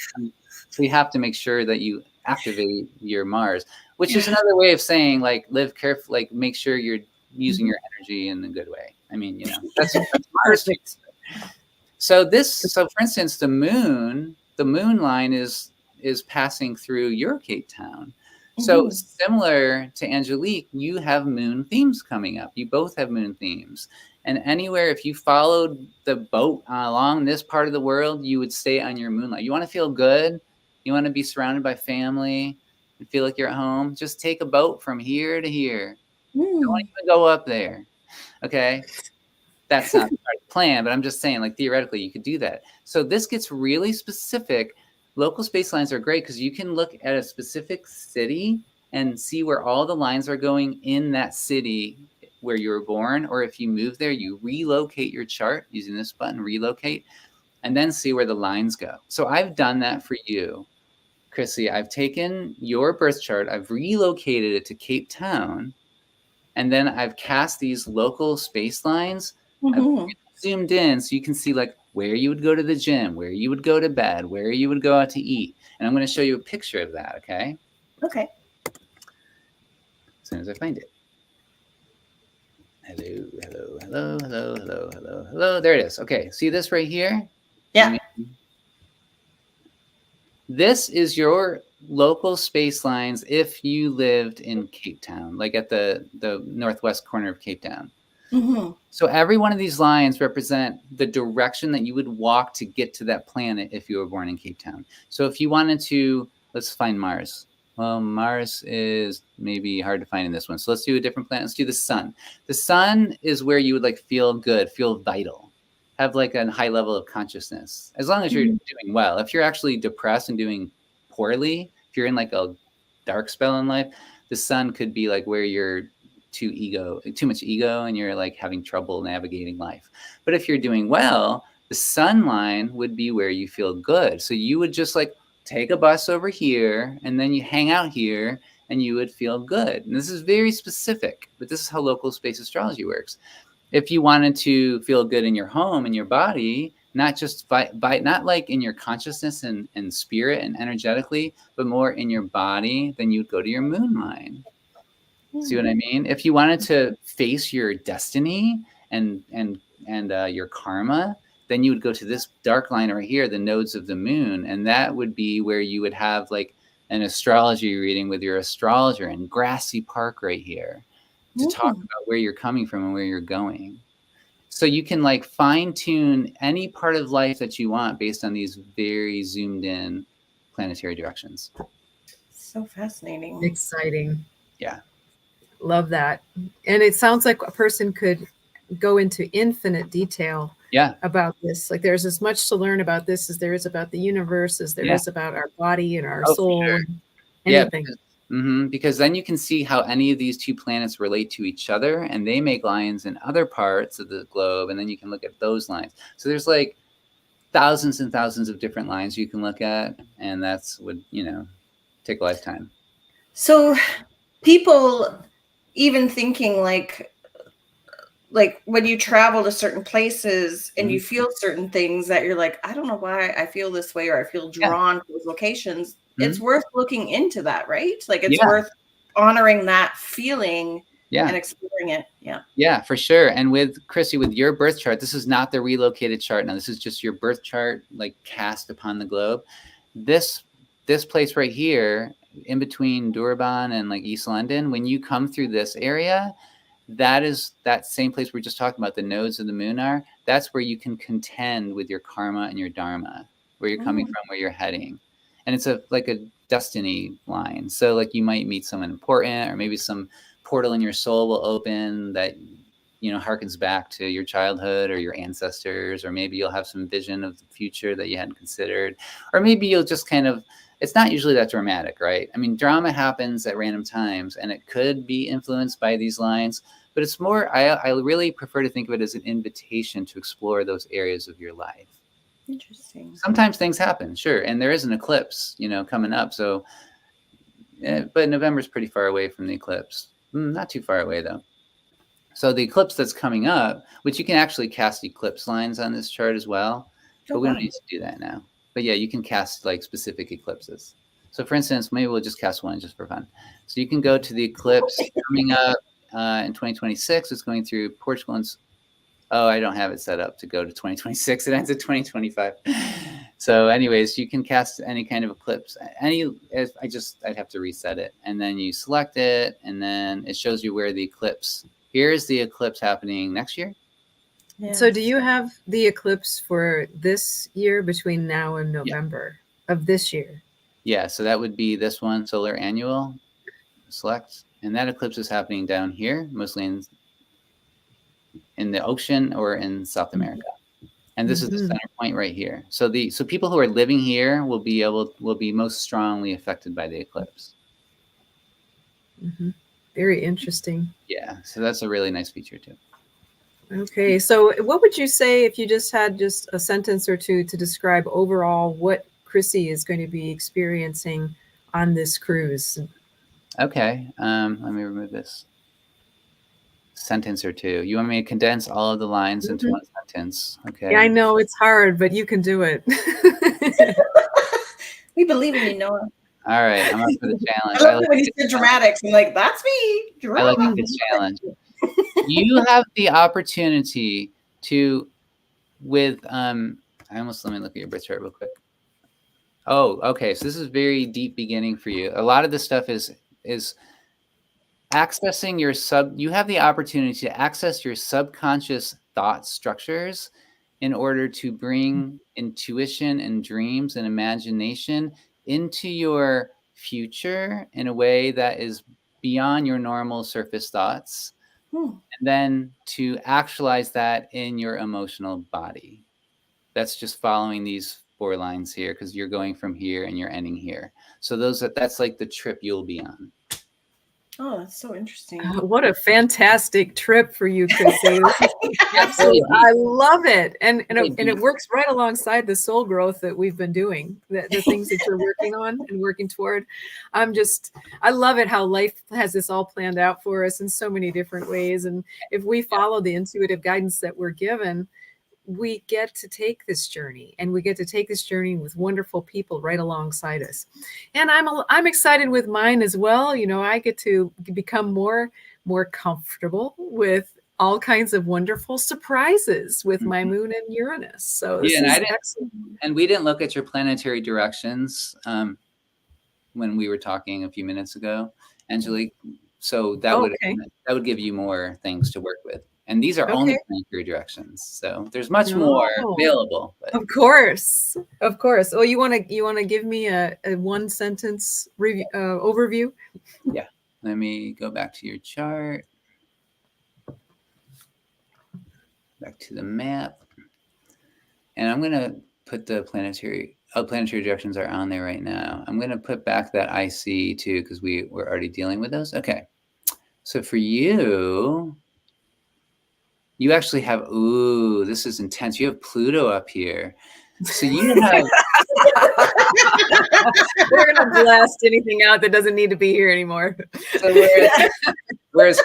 Speaker 2: So you have to make sure that you activate your Mars, which is another way of saying like live carefully, like make sure you're using your energy in a good way. I mean, that's Mars. So for instance, the moon line is passing through your Cape Town. So similar to Angelique, you have moon themes coming up. You both have moon themes. And anywhere, if you followed the boat along this part of the world, you would stay on your moonlight. You want to feel good. You want to be surrounded by family and feel like you're at home. Just take a boat from here to here. Don't even go up there. Okay. That's not part of the plan, but I'm just saying, like, theoretically, you could do that. So this gets really specific. Local space lines are great because you can look at a specific city and see where all the lines are going in that city where you were born. Or if you move there, you relocate your chart using this button, relocate, and then see where the lines go. So I've done that for you, Chrissy. I've taken your birth chart, I've relocated it to Cape Town, and then I've cast these local space lines. I've zoomed in so you can see like where you would go to the gym, where you would go to bed, where you would go out to eat. And I'm going to show you a picture of that, okay?
Speaker 3: Okay.
Speaker 2: As soon as I find it. Hello. There it is. Okay, see this right here?
Speaker 3: Yeah.
Speaker 2: This is your local space lines if you lived in Cape Town, like at the northwest corner of Cape Town. So every one of these lines represent the direction that you would walk to get to that planet if you were born in Cape Town. So if you wanted to, let's find Mars. Well, Mars is maybe hard to find in this one. So let's do a different planet. Let's do the sun. The sun is where you would like feel good, feel vital, have like a high level of consciousness, as long as you're doing well. If you're actually depressed and doing poorly, if you're in like a dark spell in life, the sun could be like where you're too much ego and you're like having trouble navigating life. But if you're doing well, the sun line would be where you feel good. So you would just like take a bus over here and then you hang out here and you would feel good. And this is very specific, but this is how local space astrology works. If you wanted to feel good in your home and your body, not just by not like in your consciousness and spirit and energetically, but more in your body, then you'd go to your moon line. See what I mean? If you wanted to face your destiny and your karma, then you would go to this dark line right here, the nodes of the moon, and that would be where you would have like an astrology reading with your astrologer in Grassy Park right here to talk about where you're coming from and where you're going. So you can like fine tune any part of life that you want based on these very zoomed in planetary directions.
Speaker 3: So fascinating.
Speaker 1: Exciting.
Speaker 2: Yeah.
Speaker 1: Love that. And it sounds like a person could go into infinite detail about this. Like there's as much to learn about this as there is about the universe, as there is about our body and our soul.
Speaker 2: Sure.
Speaker 1: And anything.
Speaker 2: Because then you can see how any of these two planets relate to each other, and they make lines in other parts of the globe, and then you can look at those lines. So there's like thousands and thousands of different lines you can look at, and that's would take a lifetime.
Speaker 3: So people even thinking like when you travel to certain places and you feel certain things that you're like, I don't know why I feel this way, or I feel drawn to those locations. It's worth looking into that, right? Like it's worth honoring that feeling and exploring it.
Speaker 2: Yeah, for sure. And with Chrissy, with your birth chart, this is not the relocated chart. Now, this is just your birth chart, like cast upon the globe. This place right here, in between Durban and like East London, when you come through this area, that is that same place we're just talking about, the nodes of the moon are. That's where you can contend with your karma and your dharma, where you're coming from, where you're heading. And it's like a destiny line. So like you might meet someone important, or maybe some portal in your soul will open that harkens back to your childhood or your ancestors, or maybe you'll have some vision of the future that you hadn't considered, or maybe you'll just kind of, it's not usually that dramatic, right? I mean, drama happens at random times, and it could be influenced by these lines, but it's more, I really prefer to think of it as an invitation to explore those areas of your life.
Speaker 3: Interesting.
Speaker 2: Sometimes things happen, sure, and there is an eclipse, coming up. So, but November's pretty far away from the eclipse. Not too far away though. So the eclipse that's coming up, which you can actually cast eclipse lines on this chart as well, but we don't need to do that now. But yeah, you can cast like specific eclipses. So for instance, maybe we'll just cast one just for fun. So you can go to the eclipse coming up in 2026. It's going through Portugal and I don't have it set up to go to 2026. It ends at 2025. So anyways, you can cast any kind of eclipse. I'd have to reset it. And then you select it, and then it shows you where the eclipse. Here's the eclipse happening next year.
Speaker 1: Yes. So do you have the eclipse for this year between now and November of this year?
Speaker 2: Yeah, so that would be this one, solar annual. Select. And that eclipse is happening down here, mostly in the ocean or in South America. And this is the center point right here. So people who are living here will be most strongly affected by the eclipse.
Speaker 1: Very interesting.
Speaker 2: Yeah, so that's a really nice feature too.
Speaker 1: Okay, so what would you say if you just had just a sentence or two to describe overall what Chrissy is going to be experiencing on this cruise?
Speaker 2: Okay, let me remove this sentence or two. You want me to condense all of the lines into one sentence? Okay.
Speaker 1: Yeah, I know it's hard, but you can do it.
Speaker 3: We believe in you, Noah.
Speaker 2: All right, I'm up for the challenge.
Speaker 3: I love when you said dramatics. I'm like, that's me.
Speaker 2: I like the challenge. You have the opportunity to, let me look at your birth chart real quick. Oh, okay. So this is very deep beginning for you. A lot of this stuff is accessing you have the opportunity to access your subconscious thought structures in order to bring intuition and dreams and imagination into your future in a way that is beyond your normal surface thoughts, and then to actualize that in your emotional body. That's just following these 4 lines here, because you're going from here and you're ending here. So that's like the trip you'll be on.
Speaker 3: Oh, that's so interesting.
Speaker 1: What a fantastic trip for you, Chrissy. I love it. And it works right alongside the soul growth that we've been doing, the things that you're working on and working toward. I love it how life has this all planned out for us in so many different ways. And if we follow the intuitive guidance that we're given, we get to take this journey, and we get to take this journey with wonderful people right alongside us. And I'm excited with mine as well. I get to become more comfortable with all kinds of wonderful surprises with my moon and Uranus. So this is excellent.
Speaker 2: And we didn't look at your planetary directions when we were talking a few minutes ago, Angelique. So that would give you more things to work with. And these are only planetary directions. So there's much more available. But.
Speaker 1: Of course. Oh, you want to give me a one sentence review, overview?
Speaker 2: Yeah. Let me go back to your chart. Back to the map. And I'm going to put the planetary directions are on there right now. I'm going to put back that IC too, because we're already dealing with those. Okay. So for you actually have, ooh, this is intense. You have Pluto up here. So you have...
Speaker 1: We're going to blast anything out that doesn't need to be here anymore.
Speaker 2: So whereas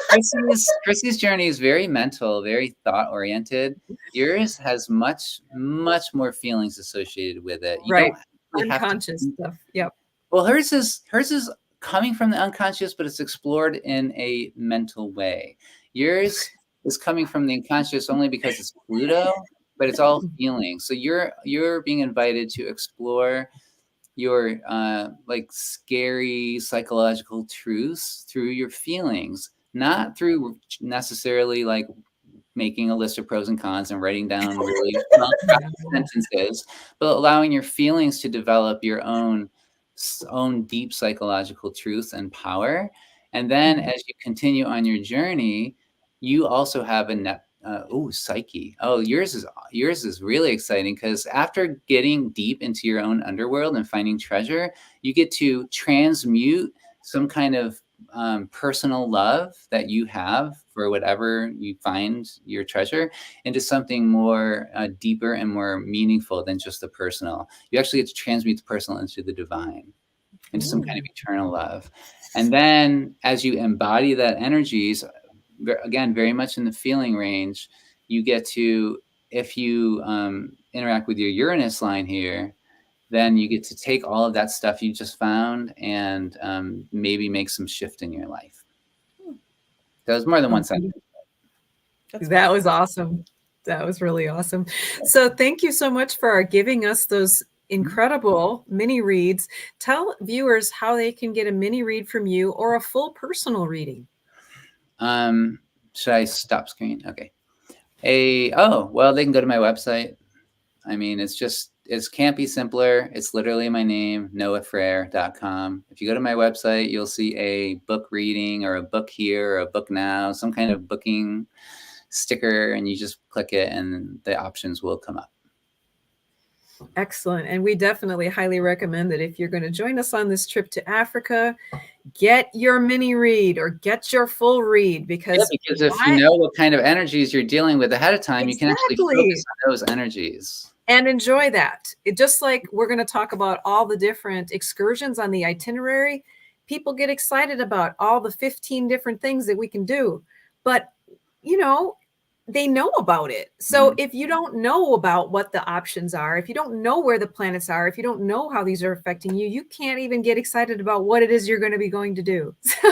Speaker 2: Chrissy's journey is very mental, very thought-oriented, yours has much, much more feelings associated with it. You
Speaker 1: right.
Speaker 2: don't
Speaker 1: unconscious stuff. Yep.
Speaker 2: Well, hers is coming from the unconscious, but it's explored in a mental way. Yours is coming from the unconscious only because it's Pluto, but it's all feeling. So you're being invited to explore your like scary psychological truths through your feelings, not through necessarily like making a list of pros and cons and writing down really sentences, but allowing your feelings to develop your own deep psychological truth and power. And then as you continue on your journey, you also have a psyche. Oh, yours is really exciting, because after getting deep into your own underworld and finding treasure, you get to transmute some kind of personal love that you have for whatever you find your treasure into something more deeper and more meaningful than just the personal. You actually get to transmute the personal into the divine, into some kind of eternal love. And then as you embody that energies, again, very much in the feeling range, you get to, if you interact with your Uranus line here, then you get to take all of that stuff you just found and maybe make some shift in your life. That was more than one sentence.
Speaker 1: That was awesome. That was really awesome. So thank you so much for giving us those incredible mini reads. Tell viewers how they can get a mini read from you or a full personal reading.
Speaker 2: Should I stop screen? Okay. Well, they can go to my website. I mean, it can't be simpler. It's literally my name, noahfrere.com. If you go to my website, you'll see a book reading or a book here or a book now, some kind of booking sticker, and you just click it and the options will come up.
Speaker 1: Excellent. And we definitely highly recommend that if you're going to join us on this trip to Africa, get your mini read or get your full read, because
Speaker 2: if you know what kind of energies you're dealing with ahead of time, you can actually focus on those energies.
Speaker 1: And enjoy that. Just like we're going to talk about all the different excursions on the itinerary, people get excited about all the 15 different things that we can do. But, they know about it. So if you don't know about what the options are, if you don't know where the planets are, if you don't know how these are affecting you, you can't even get excited about what it is you're going to be going to do. So,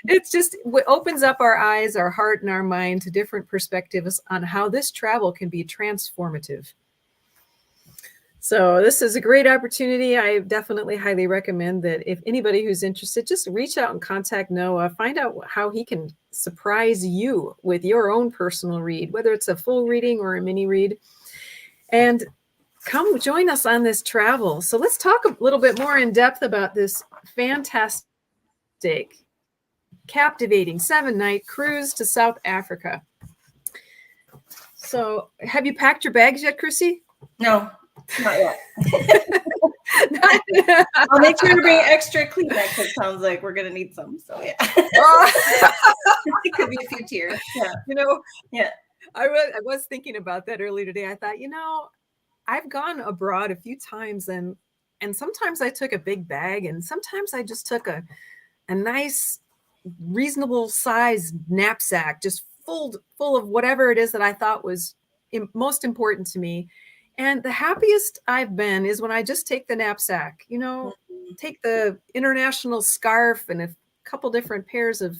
Speaker 1: it's just what opens up our eyes, our heart, and our mind to different perspectives on how this travel can be transformative. So this is a great opportunity. I definitely highly recommend that if anybody who's interested, just reach out and contact Noah, find out how he can surprise you with your own personal read, whether it's a full reading or a mini read, and come join us on this travel. So let's talk a little bit more in depth about this fantastic, captivating 7-night cruise to South Africa. So have you packed your bags yet, Chrissy?
Speaker 3: No. Not yet. I'll make sure to bring extra Kleenex. It sounds like we're gonna need some. So yeah, it could be a few tears. Yeah,
Speaker 1: I was thinking about that earlier today. I thought, I've gone abroad a few times, and sometimes I took a big bag, and sometimes I just took a nice, reasonable size knapsack, just full of whatever it is that I thought was most important to me. And the happiest I've been is when I just take the knapsack, take the international scarf and a couple different pairs of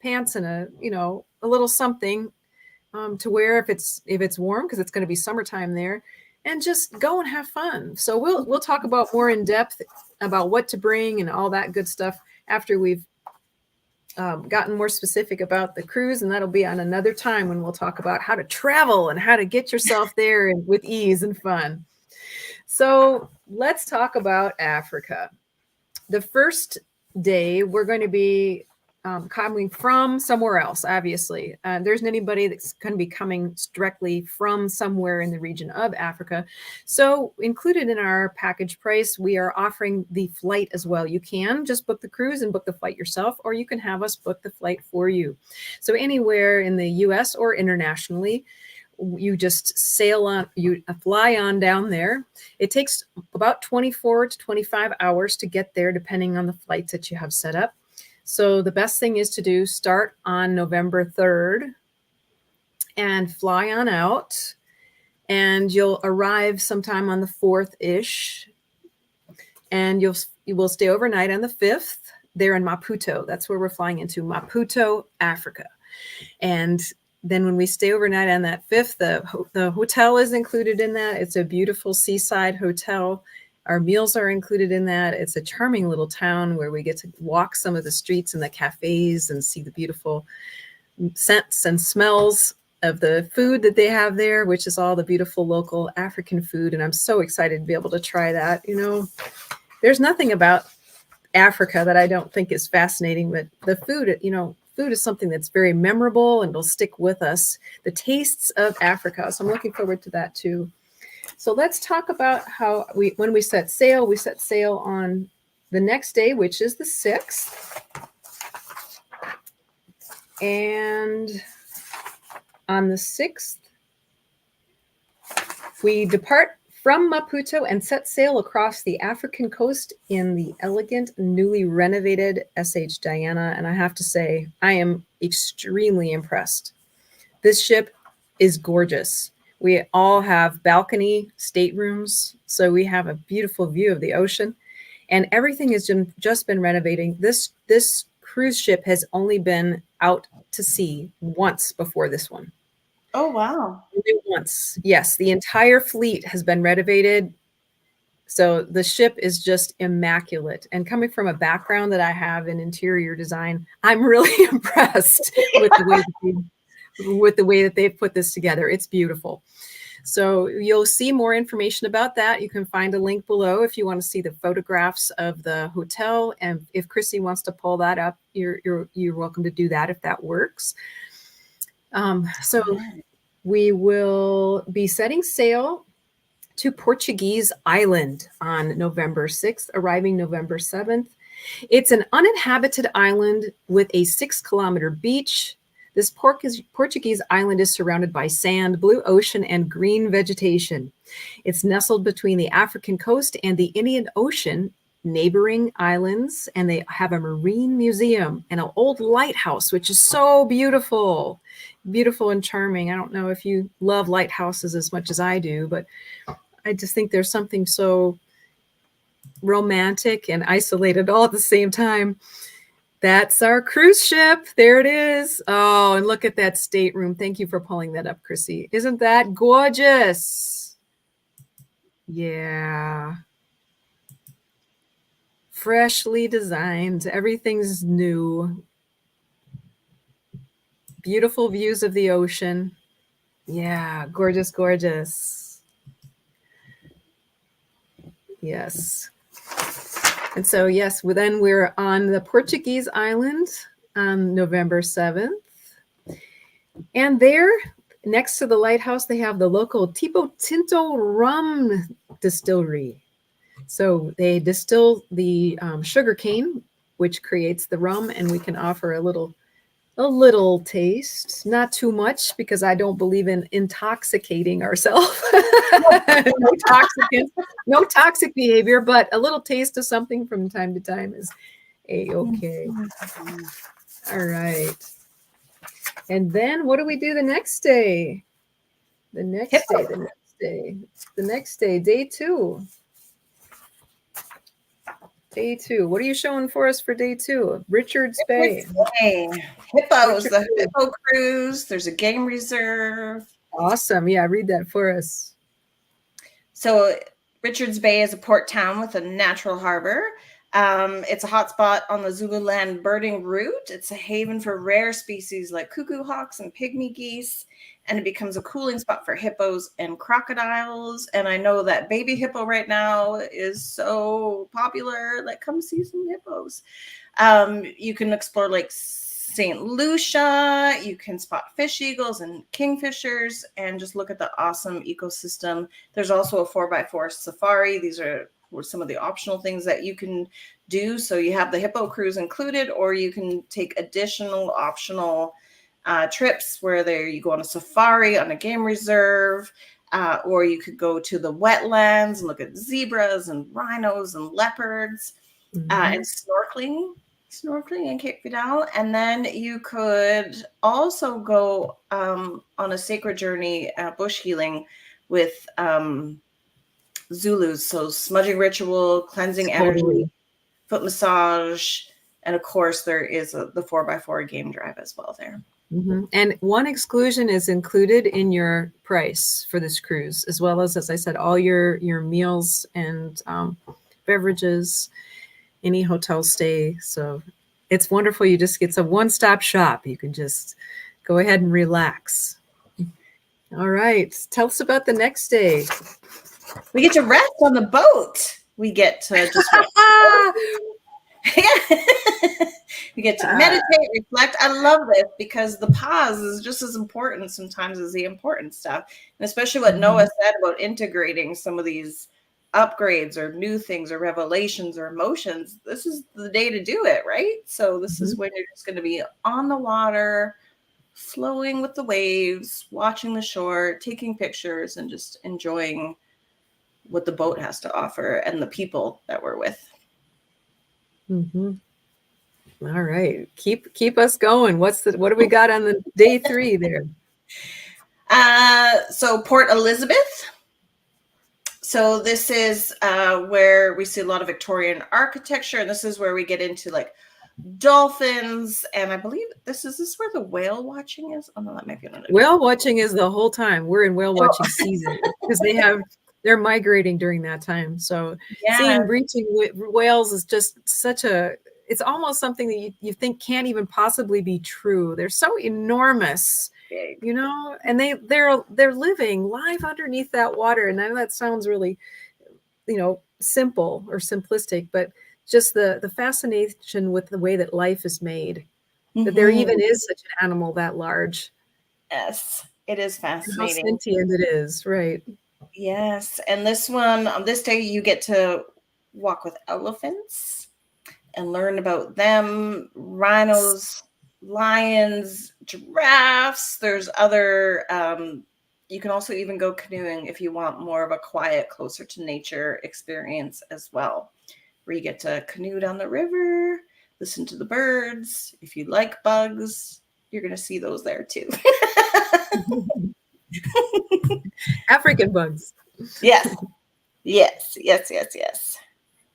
Speaker 1: pants and a little something to wear if it's warm, because it's going to be summertime there, and just go and have fun. So we'll talk about more in depth about what to bring and all that good stuff after we've gotten more specific about the cruise, and that'll be on another time when we'll talk about how to travel and how to get yourself there and with ease and fun. So let's talk about Africa. The first day we're going to be coming from somewhere else, obviously. There isn't anybody that's going to be coming directly from somewhere in the region of Africa. So included in our package price, we are offering the flight as well. You can just book the cruise and book the flight yourself, or you can have us book the flight for you. So anywhere in the US or internationally, you just fly on down there. It takes about 24 to 25 hours to get there, depending on the flights that you have set up. So the best thing is to start on November 3rd and fly on out, and you'll arrive sometime on the 4th-ish, and you will stay overnight on the 5th there in Maputo. That's where we're flying into, Maputo, Africa. And then when we stay overnight on that 5th, the hotel is included in that. It's a beautiful seaside hotel. Our meals are included in that. It's a charming little town where we get to walk some of the streets and the cafes and see the beautiful scents and smells of the food that they have there, which is all the beautiful local African food. And I'm so excited to be able to try that. There's nothing about Africa that I don't think is fascinating, but the food, food is something that's very memorable and will stick with us. The tastes of Africa. So I'm looking forward to that too. So let's talk about how when we set sail on the next day, which is the 6th. And on the 6th, we depart from Maputo and set sail across the African coast in the elegant, newly renovated SH Diana. And I have to say, I am extremely impressed. This ship is gorgeous. We all have balcony staterooms, so we have a beautiful view of the ocean, and everything has just been renovating. This cruise ship has only been out to sea once before this one.
Speaker 3: Oh, wow.
Speaker 1: Only once. Yes, the entire fleet has been renovated. So the ship is just immaculate. And coming from a background that I have in interior design, I'm really impressed with the way that they've put this together. It's beautiful. So you'll see more information about that. You can find a link below if you want to see the photographs of the hotel. And if Chrissy wants to pull that up, you're welcome to do that if that works. So we will be setting sail to Portuguese Island on November 6th, arriving November 7th. It's an uninhabited island with a 6-kilometer beach. This Portuguese island is surrounded by sand, blue ocean, and green vegetation. It's nestled between the African coast and the Indian Ocean, neighboring islands, and they have a marine museum and an old lighthouse, which is so beautiful, beautiful and charming. I don't know if you love lighthouses as much as I do, but I just think there's something so romantic and isolated all at the same time. That's our cruise ship. There it is. Oh, and look at that stateroom. Thank you for pulling that up, Chrissy. Isn't that gorgeous? Yeah. Freshly designed. Everything's new. Beautiful views of the ocean. Yeah, gorgeous, gorgeous. Yes. And so, yes, then we're on the Portuguese island on November 7th. And there, next to the lighthouse, they have the local Tipo Tinto rum distillery. So they distill the sugar cane, which creates the rum, and we can offer a little taste, not too much, because I don't believe in intoxicating ourselves. No toxic behavior, but a little taste of something from time to time is a-okay. All right. And then what do we do the next day? The next day, day 2. Day 2. What are you showing for us for day 2? Richards Bay.
Speaker 3: Hippos,
Speaker 1: Richard
Speaker 3: the
Speaker 1: Bay.
Speaker 3: hippo cruise. There's a game reserve.
Speaker 1: Awesome. Yeah, read that for us.
Speaker 3: So Richards Bay is a port town with a natural harbor. It's a hotspot on the Zululand birding route. It's a haven for rare species like cuckoo hawks and pygmy geese, and it becomes a cooling spot for hippos and crocodiles. And I know that baby hippo right now is so popular. Like, come see some hippos. You can explore Lake St. Lucia. You can spot fish eagles and kingfishers and just look at the awesome ecosystem. There's also a 4x4 safari. These are some of the optional things that you can do. So you have the hippo cruise included, or you can take additional optional trips where you go on a safari on a game reserve, or you could go to the wetlands and look at zebras and rhinos and leopards, and snorkeling in Cape Vidal. And then you could also go on a sacred journey, bush healing with Zulus. So smudging ritual, cleansing energy, foot massage, and of course there is the 4x4 game drive as well there.
Speaker 1: And one exclusion is included in your price for this cruise, as well as I said, all your meals and beverages, any hotel stay. So it's wonderful. It's a one-stop shop. You can just go ahead and relax. All right. Tell us about the next day.
Speaker 3: We get to rest on the boat. We get to just we get to meditate, reflect. I love this because the pause is just as important sometimes as the important stuff. And especially what Noah said about integrating some of these upgrades or new things or revelations or emotions. This is the day to do it, right? So this is when you're just going to be on the water, flowing with the waves, watching the shore, taking pictures, and just enjoying what the boat has to offer and the people that we're with.
Speaker 1: All right, keep us going. What do we got on the day 3 there?
Speaker 3: So Port Elizabeth. So this is where we see a lot of Victorian architecture, and this is where we get into like dolphins, and I believe this is where the whale watching is. Oh no, that might be another.
Speaker 1: Whale watching is the whole time. We're in whale watching season because they're migrating during that time. So seeing breaching whales is just it's almost something that you think can't even possibly be true. They're so enormous, and they're living live underneath that water. And I know that sounds really, simple or simplistic, but just the fascination with the way that life is made, that there even is such an animal that large.
Speaker 3: Yes, it is fascinating.
Speaker 1: How sentient it is, right?
Speaker 3: Yes, and on this day, you get to walk with elephants and learn about them, rhinos, lions, giraffes. There's other, you can also even go canoeing if you want more of a quiet, closer to nature experience as well, where you get to canoe down the river, listen to the birds. If you like bugs, you're going to see those there too.
Speaker 1: African bugs.
Speaker 3: Yes.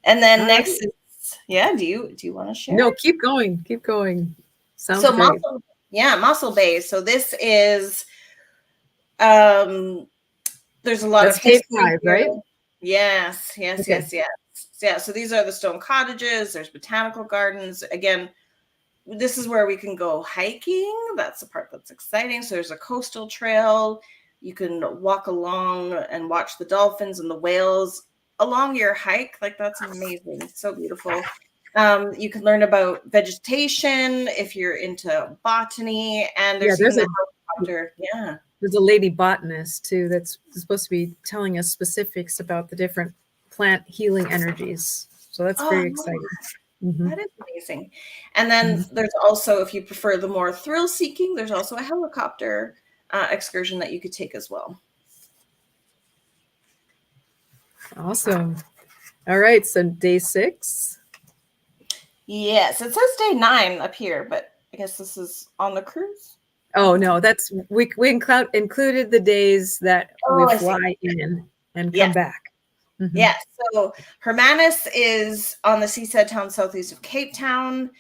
Speaker 3: And then next is, do you want to share?
Speaker 1: No, keep going. Sounds
Speaker 3: so
Speaker 1: great.
Speaker 3: Mossel Bay. So this is there's a lot of
Speaker 1: Cape 5, right?
Speaker 3: Yes. Yeah, so these are the stone cottages. There's botanical gardens. Again, this is where we can go hiking. That's the part that's exciting. So there's a coastal trail. You can walk along and watch the dolphins and the whales along your hike. Like, that's amazing. It's so beautiful. You can learn about vegetation if you're into botany. And there's even a helicopter. Yeah.
Speaker 1: There's a lady botanist too that's supposed to be telling us specifics about the different plant healing energies. So that's very exciting.
Speaker 3: That is amazing. And then there's also, if you prefer the more thrill seeking, there's also a helicopter excursion that you could take as well.
Speaker 1: Awesome. All right. So day 6.
Speaker 3: Yes, it says day 9 up here, but I guess this is on the cruise.
Speaker 1: Oh no, that's we included the days that we fly in and come back. Mhm.
Speaker 3: Yeah, so Hermanus is on the seaside town southeast of Cape Town.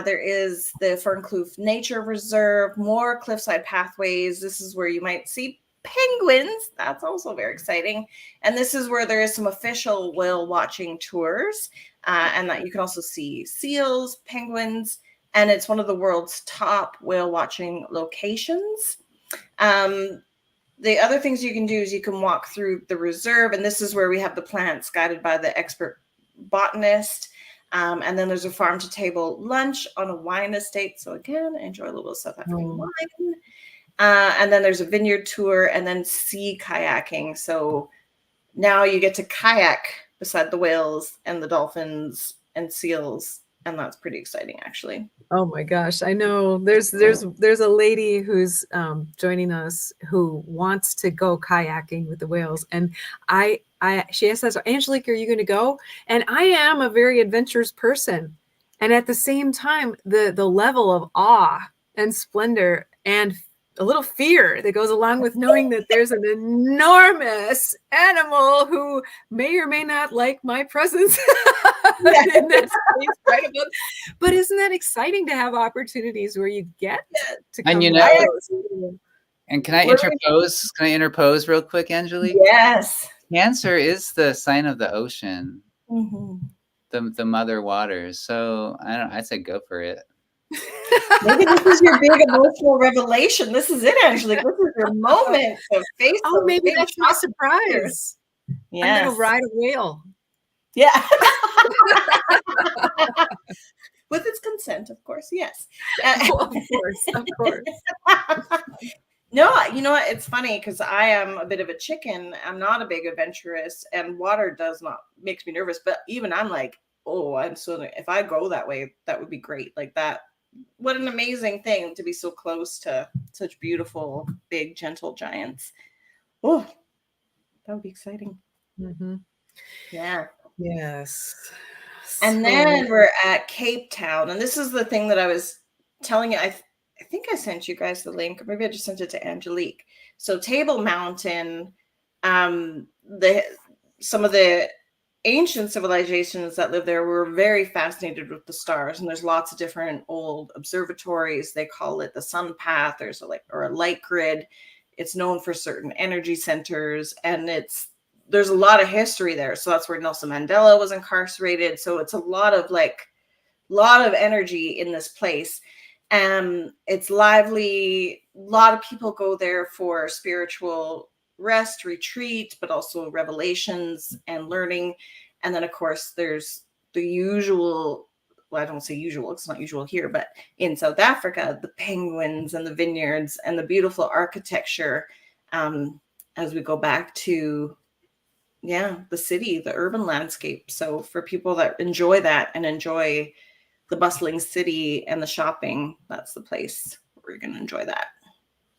Speaker 3: There is the Fernkloof Nature Reserve, more cliffside pathways. This is where you might see penguins. That's also very exciting. And this is where there is some official whale watching tours, and that you can also see seals, penguins, and it's one of the world's top whale watching locations. The other things you can do is you can walk through the reserve, and this is where we have the plants guided by the expert botanist. And then there's a farm to table lunch on a wine estate. So again, enjoy a little South African wine. And then there's a vineyard tour and then sea kayaking. So now you get to kayak beside the whales and the dolphins and seals. And that's pretty exciting, actually.
Speaker 1: Oh my gosh, I know there's a lady who's joining us who wants to go kayaking with the whales, and she says, Angelique, are you going to go? And I am a very adventurous person, and at the same time, the level of awe and splendor and a little fear that goes along with knowing that there's an enormous animal who may or may not like my presence in that space right above. But isn't that exciting to have opportunities where you get to come?
Speaker 2: And you know, and can I interpose? Can I interpose real quick, Angelique?
Speaker 3: Yes.
Speaker 2: Cancer is the sign of the ocean,
Speaker 3: Mm-hmm.
Speaker 2: the mother waters. So I'd say go for it.
Speaker 3: Maybe this is your big emotional revelation. This is it, Angelique. This is your moment to face.
Speaker 1: Oh, maybe that's my surprise.
Speaker 3: Yes.
Speaker 1: I'm going to ride a whale.
Speaker 3: Yeah. With its consent, of course. Yes.
Speaker 1: Of course.
Speaker 3: No, you know what? It's funny because I am a bit of a chicken. I'm not a big adventurous, and water makes me nervous. But even I'm like, oh, if I go that way, that would be great. Like that. What an amazing thing to be so close to such beautiful, big, gentle giants. Oh, that would be exciting.
Speaker 1: Mm-hmm.
Speaker 3: Yeah.
Speaker 1: Yes.
Speaker 3: And then we're at Cape Town. And this is the thing that I was telling you. I think I sent you guys the link, or maybe I just sent it to Angelique. So Table Mountain, some of the ancient civilizations that lived there were very fascinated with the stars, and there's lots of different old observatories. They call it the Sunpath. There's a Lightgrid. It's known for certain energy centers, and there's a lot of history there. So that's where Nelson Mandela was incarcerated. So it's a lot of energy in this place. It's lively. A lot of people go there for spiritual rest, retreat, but also revelations and learning. And then, of course, there's the usual, well, I don't say usual, it's not usual here, but in South Africa, the penguins and the vineyards and the beautiful architecture, as we go back to, the city, the urban landscape. So for people that enjoy that and enjoy the bustling city and the shopping, that's the place where you're going to enjoy that.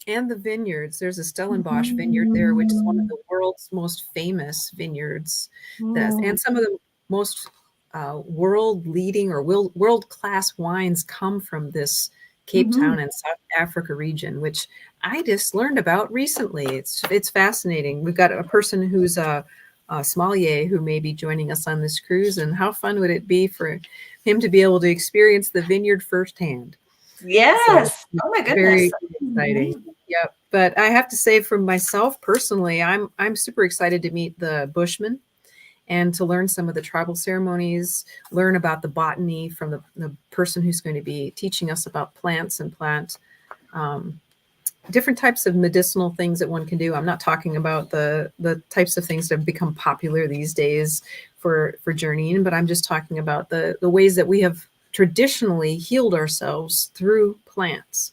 Speaker 1: And the vineyards. There's a Stellenbosch vineyard there, which is one of the world's most famous vineyards. And some of the most world-leading or world-class wines come from this Cape Town and South Africa region, which I just learned about recently. It's fascinating. We've got a person who's a sommelier who may be joining us on this cruise, and how fun would it be for him to be able to experience the vineyard firsthand?
Speaker 3: Yes. So, oh my goodness.
Speaker 1: Very exciting. Yep. But I have to say, for myself personally, I'm super excited to meet the Bushmen and to learn some of the tribal ceremonies, learn about the botany from the person who's going to be teaching us about plants and different types of medicinal things that one can do. I'm not talking about the types of things that have become popular these days for journeying, but I'm just talking about the ways that we have traditionally healed ourselves through plants.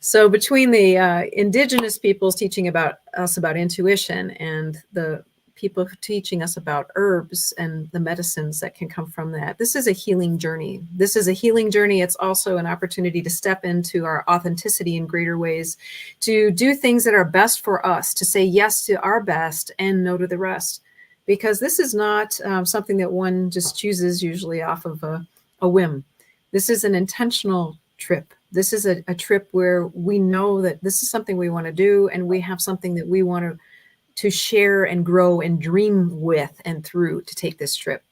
Speaker 1: So between the indigenous peoples teaching us about intuition and the people teaching us about herbs and the medicines that can come from that, this is a healing journey. It's also an opportunity to step into our authenticity in greater ways, to do things that are best for us, to say yes to our best and no to the rest. Because this is not something that one just chooses usually off of a whim. This is an intentional trip. This is a trip where we know that this is something we want to do, and we have something that we want to share and grow and dream with and through to take this trip.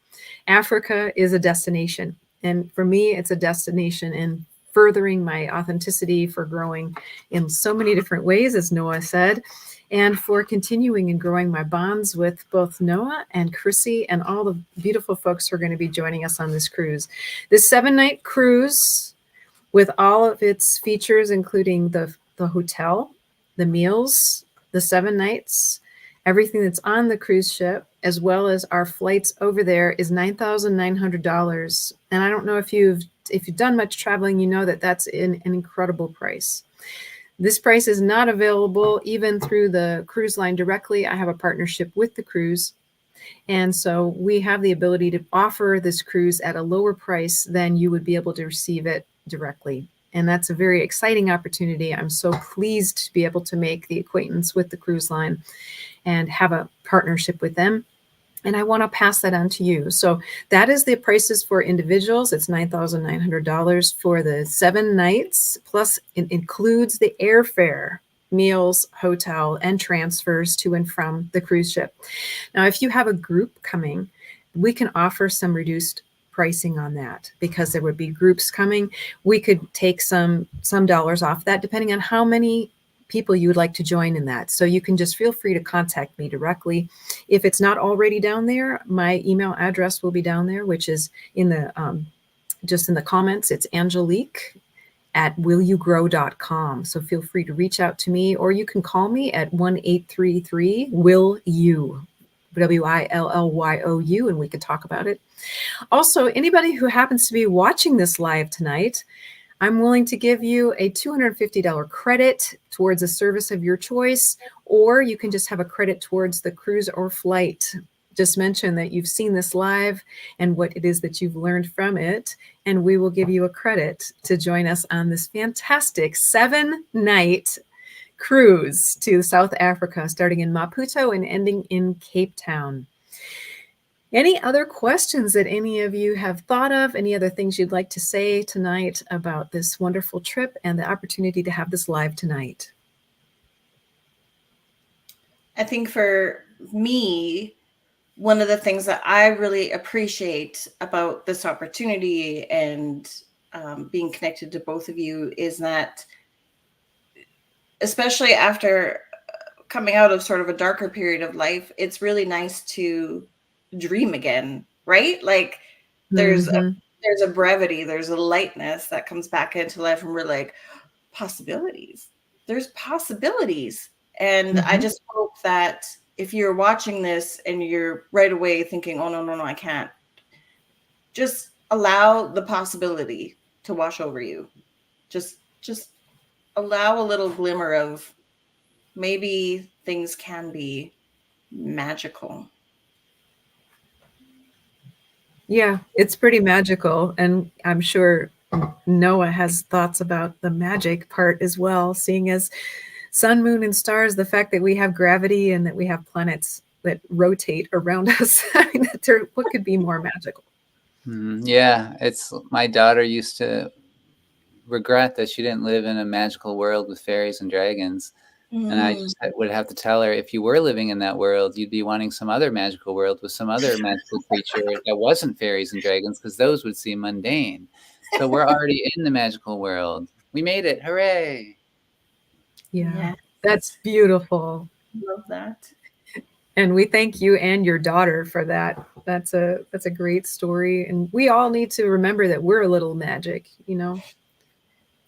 Speaker 1: Africa is a destination. And for me, it's a destination in furthering my authenticity, for growing in so many different ways, as Noah said, and for continuing and growing my bonds with both Noah and Chrissy and all the beautiful folks who are going to be joining us on this cruise. This 7-night cruise, with all of its features, including the hotel, the meals, the 7 nights, everything that's on the cruise ship, as well as our flights over there, is $9,900. And I don't know if you've done much traveling, you know that that's an incredible price. This price is not available even through the cruise line directly. I have a partnership with the cruise. And so we have the ability to offer this cruise at a lower price than you would be able to receive it directly. And that's a very exciting opportunity. I'm so pleased to be able to make the acquaintance with the cruise line and have a partnership with them. And I want to pass that on to you. So that is the prices for individuals. It's $9,900 for the 7 nights, plus it includes the airfare, meals, hotel, and transfers to and from the cruise ship. Now, if you have a group coming, we can offer some reduced pricing on that, because there would be groups coming. We could take some dollars off that, depending on how many people you would like to join in that. So you can just feel free to contact me directly. If it's not already down there, my email address will be down there, which is in the just in the comments. It's Angelique@willyougrow.com. So feel free to reach out to me, or you can call me at 1-833-WILL-YOU, WILLYOU, and we can talk about it. Also, anybody who happens to be watching this live tonight, I'm willing to give you a $250 credit towards a service of your choice, or you can just have a credit towards the cruise or flight. Just mention that you've seen this live and what it is that you've learned from it, and we will give you a credit to join us on this fantastic 7-night cruise to South Africa, starting in Maputo and ending in Cape Town. Any other questions that any of you have thought of? Any other things you'd like to say tonight about this wonderful trip and the opportunity to have this live tonight?
Speaker 3: I think for me, one of the things that I really appreciate about this opportunity and being connected to both of you is that, especially after coming out of sort of a darker period of life, it's really nice to dream again, right? Like there's a brevity, there's a lightness that comes back into life, and we're like, possibilities. There's possibilities. And I just hope that if you're watching this and you're right away thinking, oh, no, I can't, just allow the possibility to wash over you. Just allow a little glimmer of maybe things can be magical.
Speaker 1: Yeah, it's pretty magical. And I'm sure Noah has thoughts about the magic part as well, seeing as sun, moon, and stars, the fact that we have gravity and that we have planets that rotate around us. I mean, what could be more magical?
Speaker 2: Yeah, it's my daughter used to regret that she didn't live in a magical world with fairies and dragons. And I just would have to tell her, if you were living in that world, you'd be wanting some other magical world with some other magical creature that wasn't fairies and dragons, because those would seem mundane. So we're already in the magical world. We made it. Hooray.
Speaker 1: Yeah, that's beautiful.
Speaker 3: Love that.
Speaker 1: And we thank you and your daughter for that. That's a great story. And we all need to remember that we're a little magic, you know.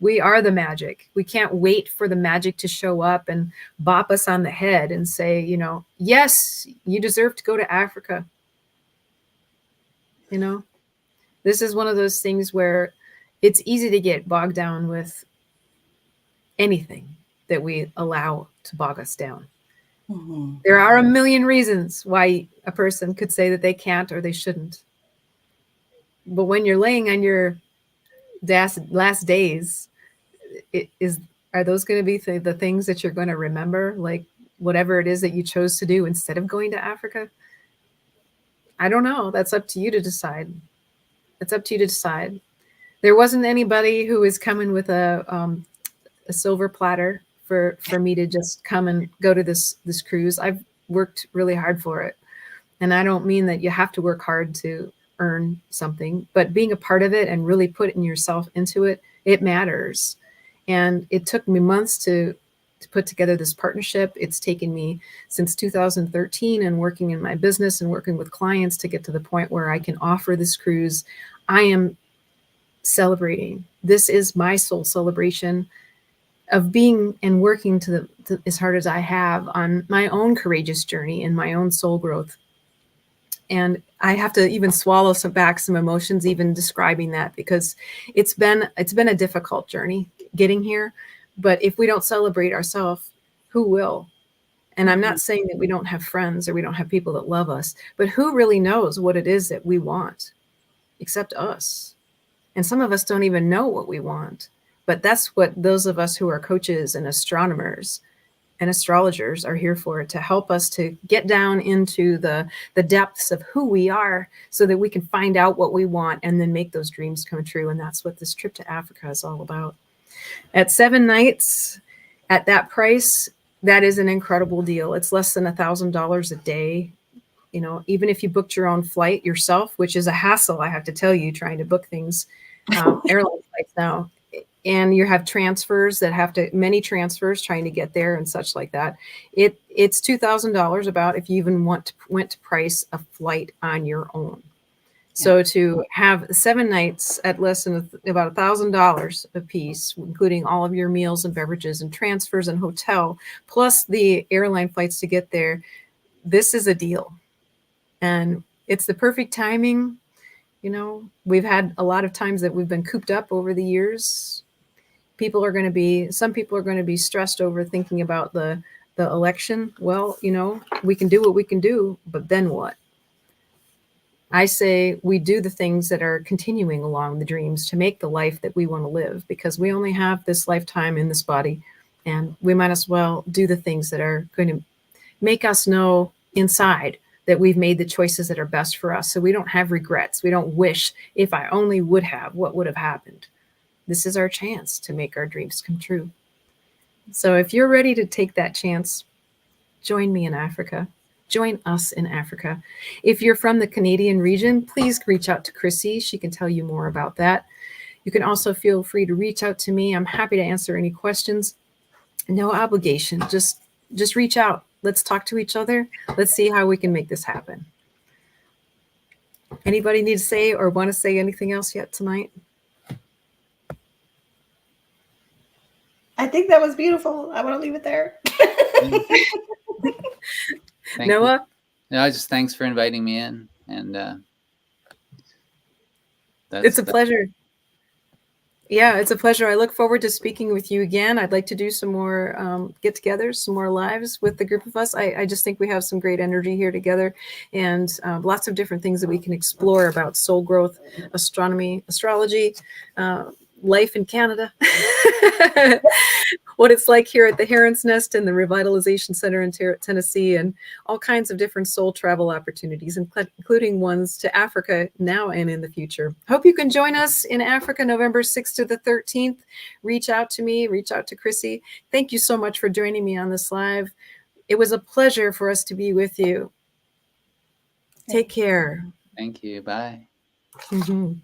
Speaker 1: We are the magic. We can't wait for the magic to show up and bop us on the head and say, you know, yes, you deserve to go to Africa. You know, this is one of those things where it's easy to get bogged down with anything that we allow to bog us down. There are a million reasons why a person could say that they can't or they shouldn't. But when you're laying on your last days, are those going to be the things that you're going to remember, like whatever it is that you chose to do instead of going to Africa? I don't know. That's up to you to decide. It's up to you to decide. There wasn't anybody who was coming with a silver platter for me to just come and go to this cruise. I've worked really hard for it. And I don't mean that you have to work hard to earn something, but being a part of it and really putting yourself into it, it matters. And it took me months to put together this partnership. It's taken me since 2013 and working in my business and working with clients to get to the point where I can offer this cruise. I am celebrating. This is my soul celebration of being and working to as hard as I have on my own courageous journey and my own soul growth. And I have to even swallow some emotions, even describing that, because it's been a difficult journey getting here. But if we don't celebrate ourselves, who will? And I'm not saying that we don't have friends or we don't have people that love us, but who really knows what it is that we want except us? And some of us don't even know what we want. But that's what those of us who are coaches and astronomers and astrologers are here for, to help us to get down into the depths of who we are so that we can find out what we want and then make those dreams come true. And that's what this trip to Africa is all about. At 7 nights, at that price, that is an incredible deal. It's less than $1,000 a day. You know, even if you booked your own flight yourself, which is a hassle, I have to tell you, trying to book things, airline flights now. And you have transfers that many transfers trying to get there and such like that. It's $2,000 about if you even went to price a flight on your own. So to have 7 nights at less than about $1,000 a piece, including all of your meals and beverages and transfers and hotel, plus the airline flights to get there, this is a deal. And it's the perfect timing. You know, we've had a lot of times that we've been cooped up over the years. Some people are going to be stressed over thinking about the election. Well, you know, we can do what we can do, but then what? I say we do the things that are continuing along the dreams to make the life that we want to live, because we only have this lifetime in this body, and we might as well do the things that are going to make us know inside that we've made the choices that are best for us. So we don't have regrets. We don't wish, if I only would have, what would have happened. This is our chance to make our dreams come true. So if you're ready to take that chance, join me in Africa. Join us in Africa. If you're from the Canadian region, please reach out to Chrissy. She can tell you more about that. You can also feel free to reach out to me. I'm happy to answer any questions. No obligation. Just reach out. Let's talk to each other. Let's see how we can make this happen. Anybody need to say or want to say anything else yet tonight?
Speaker 3: I think that was beautiful. I want to leave it there.
Speaker 1: Noah?
Speaker 2: No, just thanks for inviting me in. And
Speaker 1: it's a pleasure. Yeah, it's a pleasure. I look forward to speaking with you again. I'd like to do some more get-togethers, some more lives with the group of us. I just think we have some great energy here together, and lots of different things that we can explore about soul growth, astronomy, astrology, life in Canada, what it's like here at the Heron's Nest and the Revitalization Center in Tennessee, and all kinds of different soul travel opportunities, including ones to Africa now and in the future. Hope you can join us in Africa, November 6th to the 13th. Reach out to me, reach out to Chrissy. Thank you so much for joining me on this live. It was a pleasure for us to be with you. Take care.
Speaker 2: Thank you. Bye.
Speaker 1: Mm-hmm.